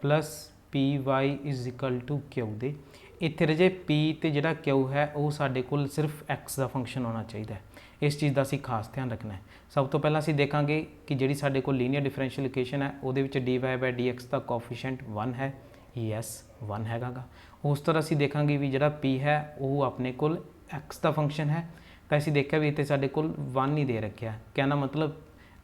plus py is equal to q ਦੇ। ਇੱਥੇ ਰਜੇ p ਤੇ ਜਿਹੜਾ q ਹੈ ਉਹ ਸਾਡੇ ਕੋਲ ਸਿਰਫ x ਦਾ ਫੰਕਸ਼ਨ ਹੋਣਾ ਚਾਹੀਦਾ ਹੈ। ਇਸ ਚੀਜ਼ ਦਾ ਅਸੀਂ ਖਾਸ ਧਿਆਨ ਰੱਖਣਾ ਹੈ। ਸਭ ਤੋਂ ਪਹਿਲਾਂ ਅਸੀਂ ਦੇਖਾਂਗੇ ਕਿ ਜਿਹੜੀ ਸਾਡੇ ਕੋਲ ਲੀਨੀਅਰ ਡਿਫਰੈਂਸ਼ੀਅਲ ਇਕੁਏਸ਼ਨ ਹੈ ਉਹਦੇ ਵਿੱਚ dy/dx ਦਾ ਕੋਫੀਸ਼ੀਐਂਟ 1 ਹੈ, ਯੈਸ 1 ਹੈਗਾ ਗਾ। ਉਸ ਤਰ੍ਹਾਂ ਅਸੀਂ ਦੇਖਾਂਗੇ ਵੀ ਜਿਹੜਾ p ਹੈ ਉਹ ਆਪਣੇ ਕੋਲ x ਦਾ ਫੰਕਸ਼ਨ ਹੈ, ਤਾਂ ਅਸੀਂ ਦੇਖਿਆ ਵੀ ਇੱਥੇ ਸਾਡੇ ਕੋਲ 1 ਹੀ ਦੇ ਰੱਖਿਆ। ਕਹਿਣਾ ਮਤਲਬ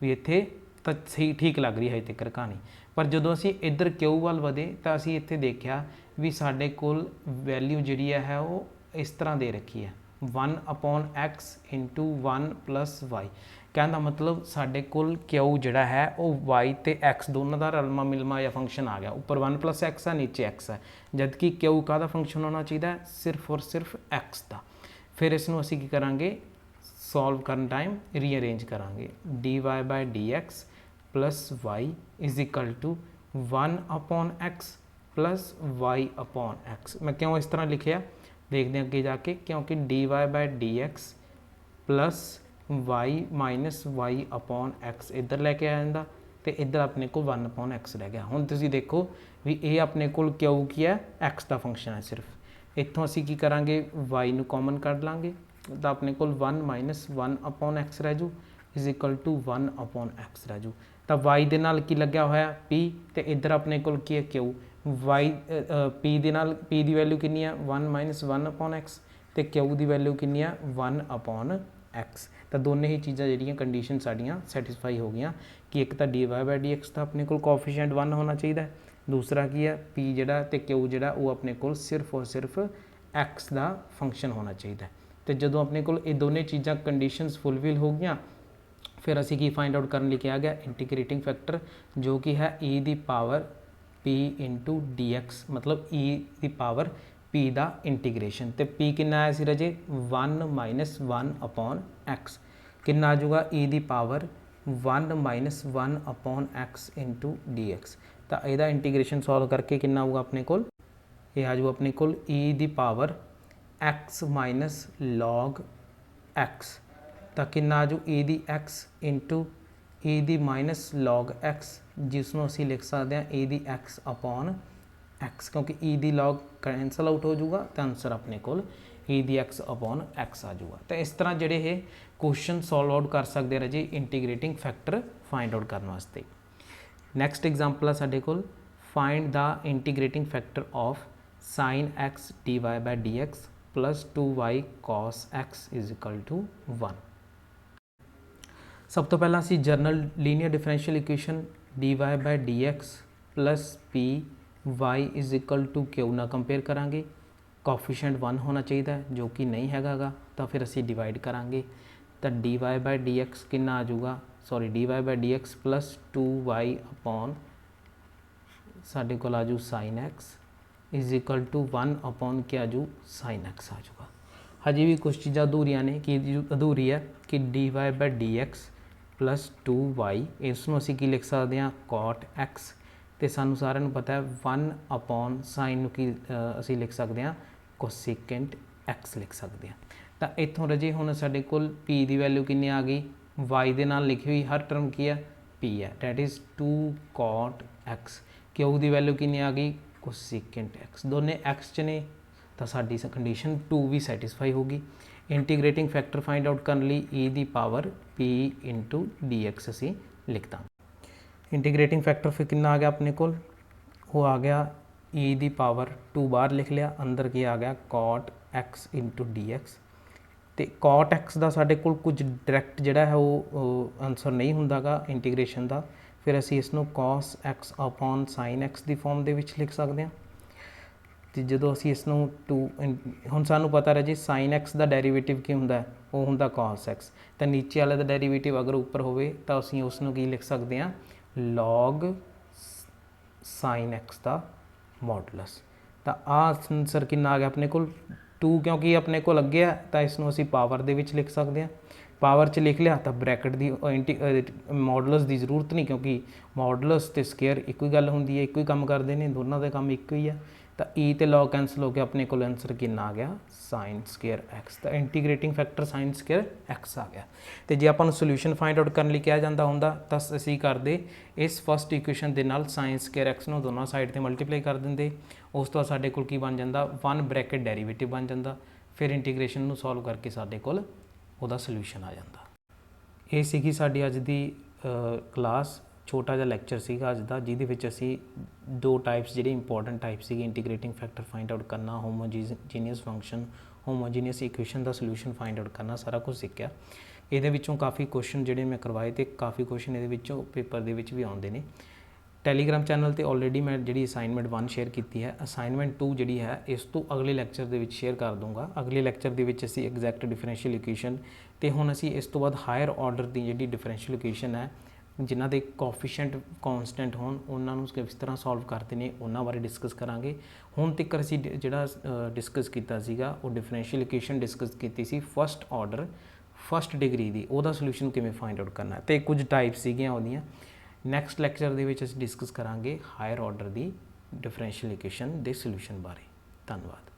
ਵੀ ਇੱਥੇ ਤਾਂ ਸਹੀ ਠੀਕ ਲੱਗ ਰਹੀ ਹੈ ਹਜੇ ਤੱਕ ਕਹਾਣੀ। ਪਰ ਜਦੋਂ ਅਸੀਂ ਇੱਧਰ Q ਵੱਲ ਵਧੇ ਤਾਂ ਅਸੀਂ ਇੱਥੇ ਦੇਖਿਆ ਵੀ ਸਾਡੇ ਕੋਲ ਵੈਲਿਊ ਜਿਹੜੀ ਹੈ ਉਹ ਇਸ ਤਰ੍ਹਾਂ ਦੇ ਰੱਖੀ ਹੈ 1/x × 1 + y। ਕਹਿਣ ਦਾ ਮਤਲਬ ਸਾਡੇ ਕੋਲ Q ਜਿਹੜਾ ਹੈ ਉਹ y ਤੇ x ਦੋਨਾਂ ਦਾ ਰਲਮਾ ਮਿਲਮਾ ਜਾਂ ਫੰਕਸ਼ਨ ਆ ਗਿਆ। ਉੱਪਰ 1 + x ਹੈ, ਨੀਚੇ x ਹੈ, ਜਦ ਕਿ Q ਕਾਹਦਾ ਫੰਕਸ਼ਨ ਹੋਣਾ ਚਾਹੀਦਾ, ਸਿਰਫ ਔਰ ਸਿਰਫ x ਦਾ। ਫਿਰ ਇਸ ਨੂੰ ਅਸੀਂ ਕੀ ਕਰਾਂਗੇ, ਸੋਲਵ ਕਰਨ ਟਾਈਮ ਰੀਅਰੇਂਜ ਕਰਾਂਗੇ dy/dx plus y is equal to 1/x plus y/x। ਮੈਂ ਕਿਉਂ ਇਸ ਤਰ੍ਹਾਂ ਲਿਖਿਆ ਦੇਖਦੇ ਹਾਂ ਅੱਗੇ ਜਾ ਕੇ, ਕਿਉਂਕਿ dy/dx plus y minus y/x ਇੱਧਰ ਲੈ ਕੇ ਆ ਜਾਂਦਾ ਤੇ ਇੱਧਰ ਆਪਣੇ ਕੋਲ 1/x ਰਹਿ ਗਿਆ। ਹੁਣ ਤੁਸੀਂ ਦੇਖੋ ਵੀ ਇਹ ਆਪਣੇ ਕੋਲ ਕਿਉਂ ਕੀ ਹੈ, x ਦਾ ਫੰਕਸ਼ਨ ਹੈ ਸਿਰਫ। ਇੱਥੋਂ ਅਸੀਂ ਕੀ ਕਰਾਂਗੇ, y ਨੂੰ ਕਾਮਨ ਕੱਢ ਲਾਂਗੇ ਤਾਂ ਆਪਣੇ ਕੋਲ 1 - 1/x ਰਹਿ ਜੂ ਇਜ਼ ਇਕੁਅਲ ਟੂ 1/x ਰਹਿ ਜੂ। ਤਾਂ y ਦੇ ਨਾਲ ਕੀ ਲੱਗਿਆ ਹੋਇਆ p ਤੇ ਇੱਧਰ ਆਪਣੇ ਕੋਲ ਕੀ ਹੈ q। y p ਦੇ ਨਾਲ p ਦੀ ਵੈਲਿਊ ਕਿੰਨੀ ਹੈ 1 - 1/x ਤੇ q ਦੀ ਵੈਲਿਊ ਕਿੰਨੀ ਹੈ 1/x। ਤਾਂ ਦੋਨੇ ਹੀ ਚੀਜ਼ਾਂ ਜਿਹੜੀਆਂ ਕੰਡੀਸ਼ਨ ਸਾਡੀਆਂ ਸੈਟੀਸਫਾਈ ਹੋ ਗਈਆਂ ਕਿ ਇੱਕ ਤਾਂ dy/dx ਦਾ ਆਪਣੇ ਕੋਲ ਕੋਫੀਸ਼ੀਐਂਟ 1 ਹੋਣਾ ਚਾਹੀਦਾ, ਦੂਸਰਾ ਕੀ ਹੈ p ਜਿਹੜਾ ਤੇ q ਜਿਹੜਾ ਉਹ ਆਪਣੇ ਕੋਲ ਸਿਰਫ ਔਰ ਸਿਰਫ x ਦਾ ਫੰਕਸ਼ਨ ਹੋਣਾ ਚਾਹੀਦਾ। ਤੇ ਜਦੋਂ ਆਪਣੇ ਕੋਲ ਇਹ ਦੋਨੇ ਚੀਜ਼ਾਂ ਕੰਡੀਸ਼ਨਸ ਫੁੱਲਫਿਲ ਹੋ ਗਈਆਂ ਫਿਰ ਅਸੀਂ ਕੀ ਫਾਈਂਡ ਆਊਟ ਕਰਨ ਲਈ ਕਿਹਾ ਗਿਆ, ਇੰਟੀਗ੍ਰੇਟਿੰਗ ਫੈਕਟਰ ਜੋ ਕਿ ਹੈ e ਦੀ ਪਾਵਰ p × dx, ਮਤਲਬ e ਦੀ ਪਾਵਰ p ਦਾ ਇੰਟੀਗ੍ਰੇਸ਼ਨ। ਤੇ p ਕਿੰਨਾ ਆਇਆ ਸੀ ਰਾਜੇ 1 - 1/x। ਕਿੰਨਾ ਆ ਜਾਊਗਾ e ਦੀ ਪਾਵਰ 1 - 1/x × dx। ਤਾਂ ਇਹਦਾ ਇੰਟੀਗ੍ਰੇਸ਼ਨ ਸੋਲਵ ਕਰਕੇ ਕਿੰਨਾ ਆਊਗਾ ਆਪਣੇ ਕੋਲ, ਇਹ ਆ ਜਾਊ ਆਪਣੇ ਕੋਲ e ਦੀ ਪਾਵਰ x - log x। ਤਾਂ ਕਿੰਨਾ ਆ ਜਾਊ e ਦੀ x × e ਦੀ -log x, ਜਿਸ ਨੂੰ ਅਸੀਂ ਲਿਖ ਸਕਦੇ ਹਾਂ e ਦੀ x/x, ਕਿਉਂਕਿ e ਦੀ log ਕੈਂਸਲ ਆਊਟ ਹੋ ਜਾਊਗਾ ਤਾਂ ਆਨਸਰ ਆਪਣੇ ਕੋਲ e ਦੀ x/x ਆ ਜਾਊਗਾ। ਤਾਂ ਇਸ ਤਰ੍ਹਾਂ ਜਿਹੜੇ ਇਹ ਕੁਐਸਚਨ ਸੋਲਵ ਆਊਟ ਕਰ ਸਕਦੇ ਆ ਰਾਜੇ ਇੰਟੀਗ੍ਰੇਟਿੰਗ ਫੈਕਟਰ ਫਾਈਂਡ ਆਊਟ ਕਰਨ ਵਾਸਤੇ। ਨੈਕਸਟ ਐਗਜ਼ਾਮਪਲ ਆ ਸਾਡੇ ਕੋਲ, find the integrating factor of sin x dy/dx plus 2y cos x is equal to 1। ਸਭ ਤੋਂ ਪਹਿਲਾਂ ਅਸੀਂ general linear differential equation dy/dx plus py is equal to q ਨਾਲ ਕੰਪੇਅਰ ਕਰਾਂਗੇ। ਕੋਫੀਸ਼ੀਐਂਟ 1 ਹੋਣਾ ਚਾਹੀਦਾ ਹੈ ਜੋ ਕਿ ਨਹੀਂ ਹੈਗਾ ਗਾ, ਤਾਂ ਫਿਰ ਅਸੀਂ ਡਿਵਾਈਡ ਕਰਾਂਗੇ ਤਾਂ dy/dx ਕਿੰਨਾ ਆ ਜਾਊਗਾ, sorry dy/dx plus 2y upon ਸਾਡੇ ਕੋਲ ਆ ਜੂ sin x is equal to 1 ਕੀ ਆ ਜੂ sin x ਆ ਜਾਊਗਾ। ਹਜੇ ਵੀ ਕੁਛ ਚੀਜ਼ਾਂ ਅਧੂਰੀਆਂ ਨੇ, ਕਿ ਅਧੂਰੀ ਹੈ ਕਿ dy/dx plus 2y, ਇਸ ਨੂੰ ਅਸੀਂ ਕੀ ਲਿਖ ਸਕਦੇ ਹਾਂ cot x ਤੇ ਸਾਨੂੰ ਸਾਰਿਆਂ ਨੂੰ ਪਤਾ ਹੈ 1 ਅਪੋਨ ਸਾਈਨ ਨੂੰ ਕੀ ਅਸੀਂ ਲਿਖ ਸਕਦੇ ਹਾਂ ਕੋਸੈਕੈਂਟ x ਲਿਖ ਸਕਦੇ ਹਾਂ। ਤਾਂ ਇੱਥੋਂ ਰਾਜੇ ਹੁਣ ਸਾਡੇ ਕੋਲ p ਦੀ ਵੈਲਿਊ ਕਿੰਨੀ ਆ ਗਈ, y ਦੇ ਨਾਲ ਲਿਖੀ ਹੋਈ ਹਰ ਟਰਮ ਕੀ ਹੈ p ਹੈ, that is 2 cot x। q ਦੀ ਵੈਲਿਊ ਕਿੰਨੀ ਆ ਗਈ ਕੋਸੈਕੈਂਟ x, ਦੋਨੇ x 'ਚ ਨੇ ਤਾਂ ਸਾਡੀ ਕੰਡੀਸ਼ਨ 2 ਵੀ ਸੈਟੀਸਫਾਈ ਹੋਗੀ। ਇੰਟੀਗ੍ਰੇਟਿੰਗ ਫੈਕਟਰ ਫਾਈਂਡ ਆਊਟ ਕਰਨ ਲਈ e ਦੀ ਪਾਵਰ p ਇੰਟੂ dx ਅਸੀਂ ਲਿਖ ਦਾਂਗੇ। ਇੰਟੀਗ੍ਰੇਟਿੰਗ ਫੈਕਟਰ ਫਿਰ ਕਿੰਨਾ ਆ ਗਿਆ ਆਪਣੇ ਕੋਲ, ਉਹ ਆ ਗਿਆ e ਦੀ ਪਾਵਰ 2 ਬਾਹਰ ਲਿਖ ਲਿਆ, ਅੰਦਰ ਕੀ ਆ ਗਿਆ cot x ਇੰਟੂ dx। ਤੇ cot x ਦਾ ਸਾਡੇ ਕੋਲ ਕੁਝ ਡਾਇਰੈਕਟ ਜਿਹੜਾ ਹੈ ਉਹ ਆਨਸਰ ਨਹੀਂ ਹੁੰਦਾਗਾ ਇੰਟੀਗ੍ਰੇਸ਼ਨ ਦਾ, ਫਿਰ ਅਸੀਂ ਇਸ ਨੂੰ cos x upon sin x ਦੀ ਫਾਰਮ ਦੇ ਵਿੱਚ ਲਿਖ ਸਕਦੇ ਹਾਂ। ਤੇ ਜਦੋਂ ਅਸੀਂ ਇਸ ਨੂੰ 2 ਹੁਣ ਸਾਨੂੰ ਪਤਾ ਰਹੇ ਜੀ sin x ਦਾ ਡੈਰੀਵੇਟਿਵ ਕੀ ਹੁੰਦਾ, ਉਹ ਹੁੰਦਾ cos x, ਤਾਂ ਨੀਚੇ ਵਾਲੇ ਦਾ ਡੈਰੀਵੇਟਿਵ ਅਗਰ ਉੱਪਰ ਹੋਵੇ ਤਾਂ ਅਸੀਂ ਉਸ ਨੂੰ ਕੀ ਲਿਖ ਸਕਦੇ ਹਾਂ log sin x ਦਾ ਮੋਡੂਲਸ। ਤਾਂ ਆਹ ਆਨਸਰ ਕਿੰਨਾ ਆ ਗਿਆ ਆਪਣੇ ਕੋਲ 2, ਕਿਉਂਕਿ ਆਪਣੇ ਕੋਲ ਅੱਗੇ ਹੈ ਤਾਂ ਇਸ ਨੂੰ ਅਸੀਂ ਪਾਵਰ ਦੇ ਵਿੱਚ ਲਿਖ ਸਕਦੇ ਹਾਂ। ਪਾਵਰ 'ਚ ਲਿਖ ਲਿਆ ਤਾਂ ਬ੍ਰੈਕਟ ਦੀ ਮੋਡੂਲਸ ਦੀ ਜ਼ਰੂਰਤ ਨਹੀਂ, ਕਿਉਂਕਿ ਮੋਡੂਲਸ ਤੇ ਸਕੁਅਰ ਇੱਕੋ ਹੀ ਗੱਲ ਹੁੰਦੀ ਹੈ, ਇੱਕੋ ਹੀ ਕੰਮ ਕਰਦੇ ਨੇ, ਦੋਨਾਂ ਦਾ ਕੰਮ ਇੱਕੋ ਹੀ ਹੈ। ਤਾਂ e ਤੇ log ਕੈਂਸਲ ਹੋ ਕੇ ਆਪਣੇ ਕੋਲ ਆਨਸਰ ਕਿੰਨਾ ਆ ਗਿਆ sin ਸਕੁਅਰ x, ਤਾਂ ਇੰਟੀਗ੍ਰੇਟਿੰਗ ਫੈਕਟਰ sin ਸਕੁਅਰ x ਆ ਗਿਆ। ਤੇ ਜੇ ਆਪਾਂ ਨੂੰ ਸੋਲੂਸ਼ਨ ਫਾਈਂਡ ਆਊਟ ਕਰਨ ਲਈ ਕਿਹਾ ਜਾਂਦਾ ਹੁੰਦਾ ਤਾਂ ਅਸੀਂ ਕਰਦੇ ਇਸ ਫਸਟ ਇਕੁਏਸ਼ਨ ਦੇ ਨਾਲ sin ਸਕੁਅਰ x ਨੂੰ ਦੋਨੋਂ ਸਾਈਡ ਤੇ ਮਲਟੀਪਲਾਈ ਕਰ ਦਿੰਦੇ, ਉਸ ਤੋਂ ਬਾਅਦ ਸਾਡੇ ਕੋਲ ਕੀ ਬਣ ਜਾਂਦਾ 1 ਬ੍ਰੈਕਟ ਡੈਰੀਵੇਟਿਵ ਬਣ ਜਾਂਦਾ, ਫਿਰ ਇੰਟੀਗ੍ਰੇਸ਼ਨ ਨੂੰ ਸੋਲਵ ਕਰਕੇ ਸਾਡੇ ਕੋਲ ਉਹਦਾ ਸੋਲੂਸ਼ਨ ਆ ਜਾਂਦਾ। ਇਹ ਸੀਗੀ ਸਾਡੀ ਅੱਜ ਦੀ ਕਲਾਸ, ਛੋਟਾ ਜਿਹਾ ਲੈਕਚਰ ਸੀਗਾ ਅੱਜ ਦਾ, ਜਿਹਦੇ ਵਿੱਚ ਅਸੀਂ 2 ਟਾਈਪਸ ਜਿਹੜੇ ਇੰਪੋਰਟੈਂਟ ਟਾਈਪ ਸੀਗੇ ਇੰਟੀਗ੍ਰੇਟਿੰਗ ਫੈਕਟਰ ਫਾਈਂਡ ਆਊਟ ਕਰਨਾ, ਹੋਮੋਜੀਨੀਅਸ ਫੰਕਸ਼ਨ, ਹੋਮੋਜੀਨੀਅਸ ਇਕੁਏਸ਼ਨ ਦਾ ਸੋਲੂਸ਼ਨ ਫਾਈਂਡ ਆਊਟ ਕਰਨਾ, ਸਾਰਾ ਕੁਝ ਸਿੱਖਿਆ। ਇਹਦੇ ਵਿੱਚੋਂ ਕਾਫੀ ਕੁਐਸਚਨ ਜਿਹੜੇ ਮੈਂ ਕਰਵਾਏ ਤੇ ਕਾਫੀ ਕੁਐਸਚਨ ਇਹਦੇ ਵਿੱਚੋਂ ਪੇਪਰ ਦੇ ਵਿੱਚ ਵੀ ਆਉਂਦੇ ਨੇ। ਟੈਲੀਗ੍ਰਾਮ ਚੈਨਲ ਤੇ ਆਲਰੇਡੀ ਮੈਂ ਜਿਹੜੀ ਅਸਾਈਨਮੈਂਟ 1 ਸ਼ੇਅਰ ਕੀਤੀ ਹੈ, ਅਸਾਈਨਮੈਂਟ 2 ਜਿਹੜੀ ਹੈ ਇਸ ਤੋਂ ਅਗਲੇ ਲੈਕਚਰ ਦੇ ਵਿੱਚ ਸ਼ੇਅਰ ਕਰ ਦੂੰਗਾ। ਅਗਲੇ ਲੈਕਚਰ ਦੇ ਵਿੱਚ ਅਸੀਂ ਐਗਜ਼ੈਕਟ ਡਿਫਰੈਂਸ਼ੀਅਲ ਇਕੁਏਸ਼ਨ ਤੇ ਹੁਣ ਅਸੀਂ ਇਸ ਤੋਂ ਬਾਅਦ ਹਾਇਰ ਆਰਡਰ ਦੀ ਜਿਹੜੀ ਡਿਫਰੈਂਸ਼ੀਅਲ ਇਕੁਏਸ਼ਨ ਹੈ ਜਿਨ੍ਹਾਂ ਦੇ ਕੋਐਫੀਸ਼ੀਐਂਟ ਕੌਨਸਟੈਂਟ ਹੋਣ, ਉਹਨਾਂ ਨੂੰ ਕਿਸ ਤਰ੍ਹਾਂ ਸੋਲਵ ਕਰਦੇ ਨੇ ਉਹਨਾਂ ਬਾਰੇ ਡਿਸਕਸ ਕਰਾਂਗੇ। ਹੁਣ ਤੱਕ ਅਸੀਂ ਜਿਹੜਾ ਡਿਸਕਸ ਕੀਤਾ ਸੀਗਾ ਉਹ ਡਿਫਰੈਂਸ਼ੀਅਲ ਇਕੁਏਸ਼ਨ ਡਿਸਕਸ ਕੀਤੀ ਸੀ ਫਸਟ ਆਰਡਰ ਫਸਟ ਡਿਗਰੀ ਦੀ, ਉਹਦਾ ਸੋਲੂਸ਼ਨ ਕਿਵੇਂ ਫਾਈਂਡ ਆਊਟ ਕਰਨਾ ਤੇ ਕੁਝ ਟਾਈਪ ਸੀਗੀਆਂ ਉਹਦੀਆਂ। ਨੈਕਸਟ ਲੈਕਚਰ ਦੇ ਵਿੱਚ ਅਸੀਂ ਡਿਸਕਸ ਕਰਾਂਗੇ ਹਾਇਰ ਆਰਡਰ ਦੀ ਡਿਫਰੈਂਸ਼ੀਅਲ ਇਕੁਏਸ਼ਨ ਦੇ ਸੋਲੂਸ਼ਨ ਬਾਰੇ। ਧੰਨਵਾਦ।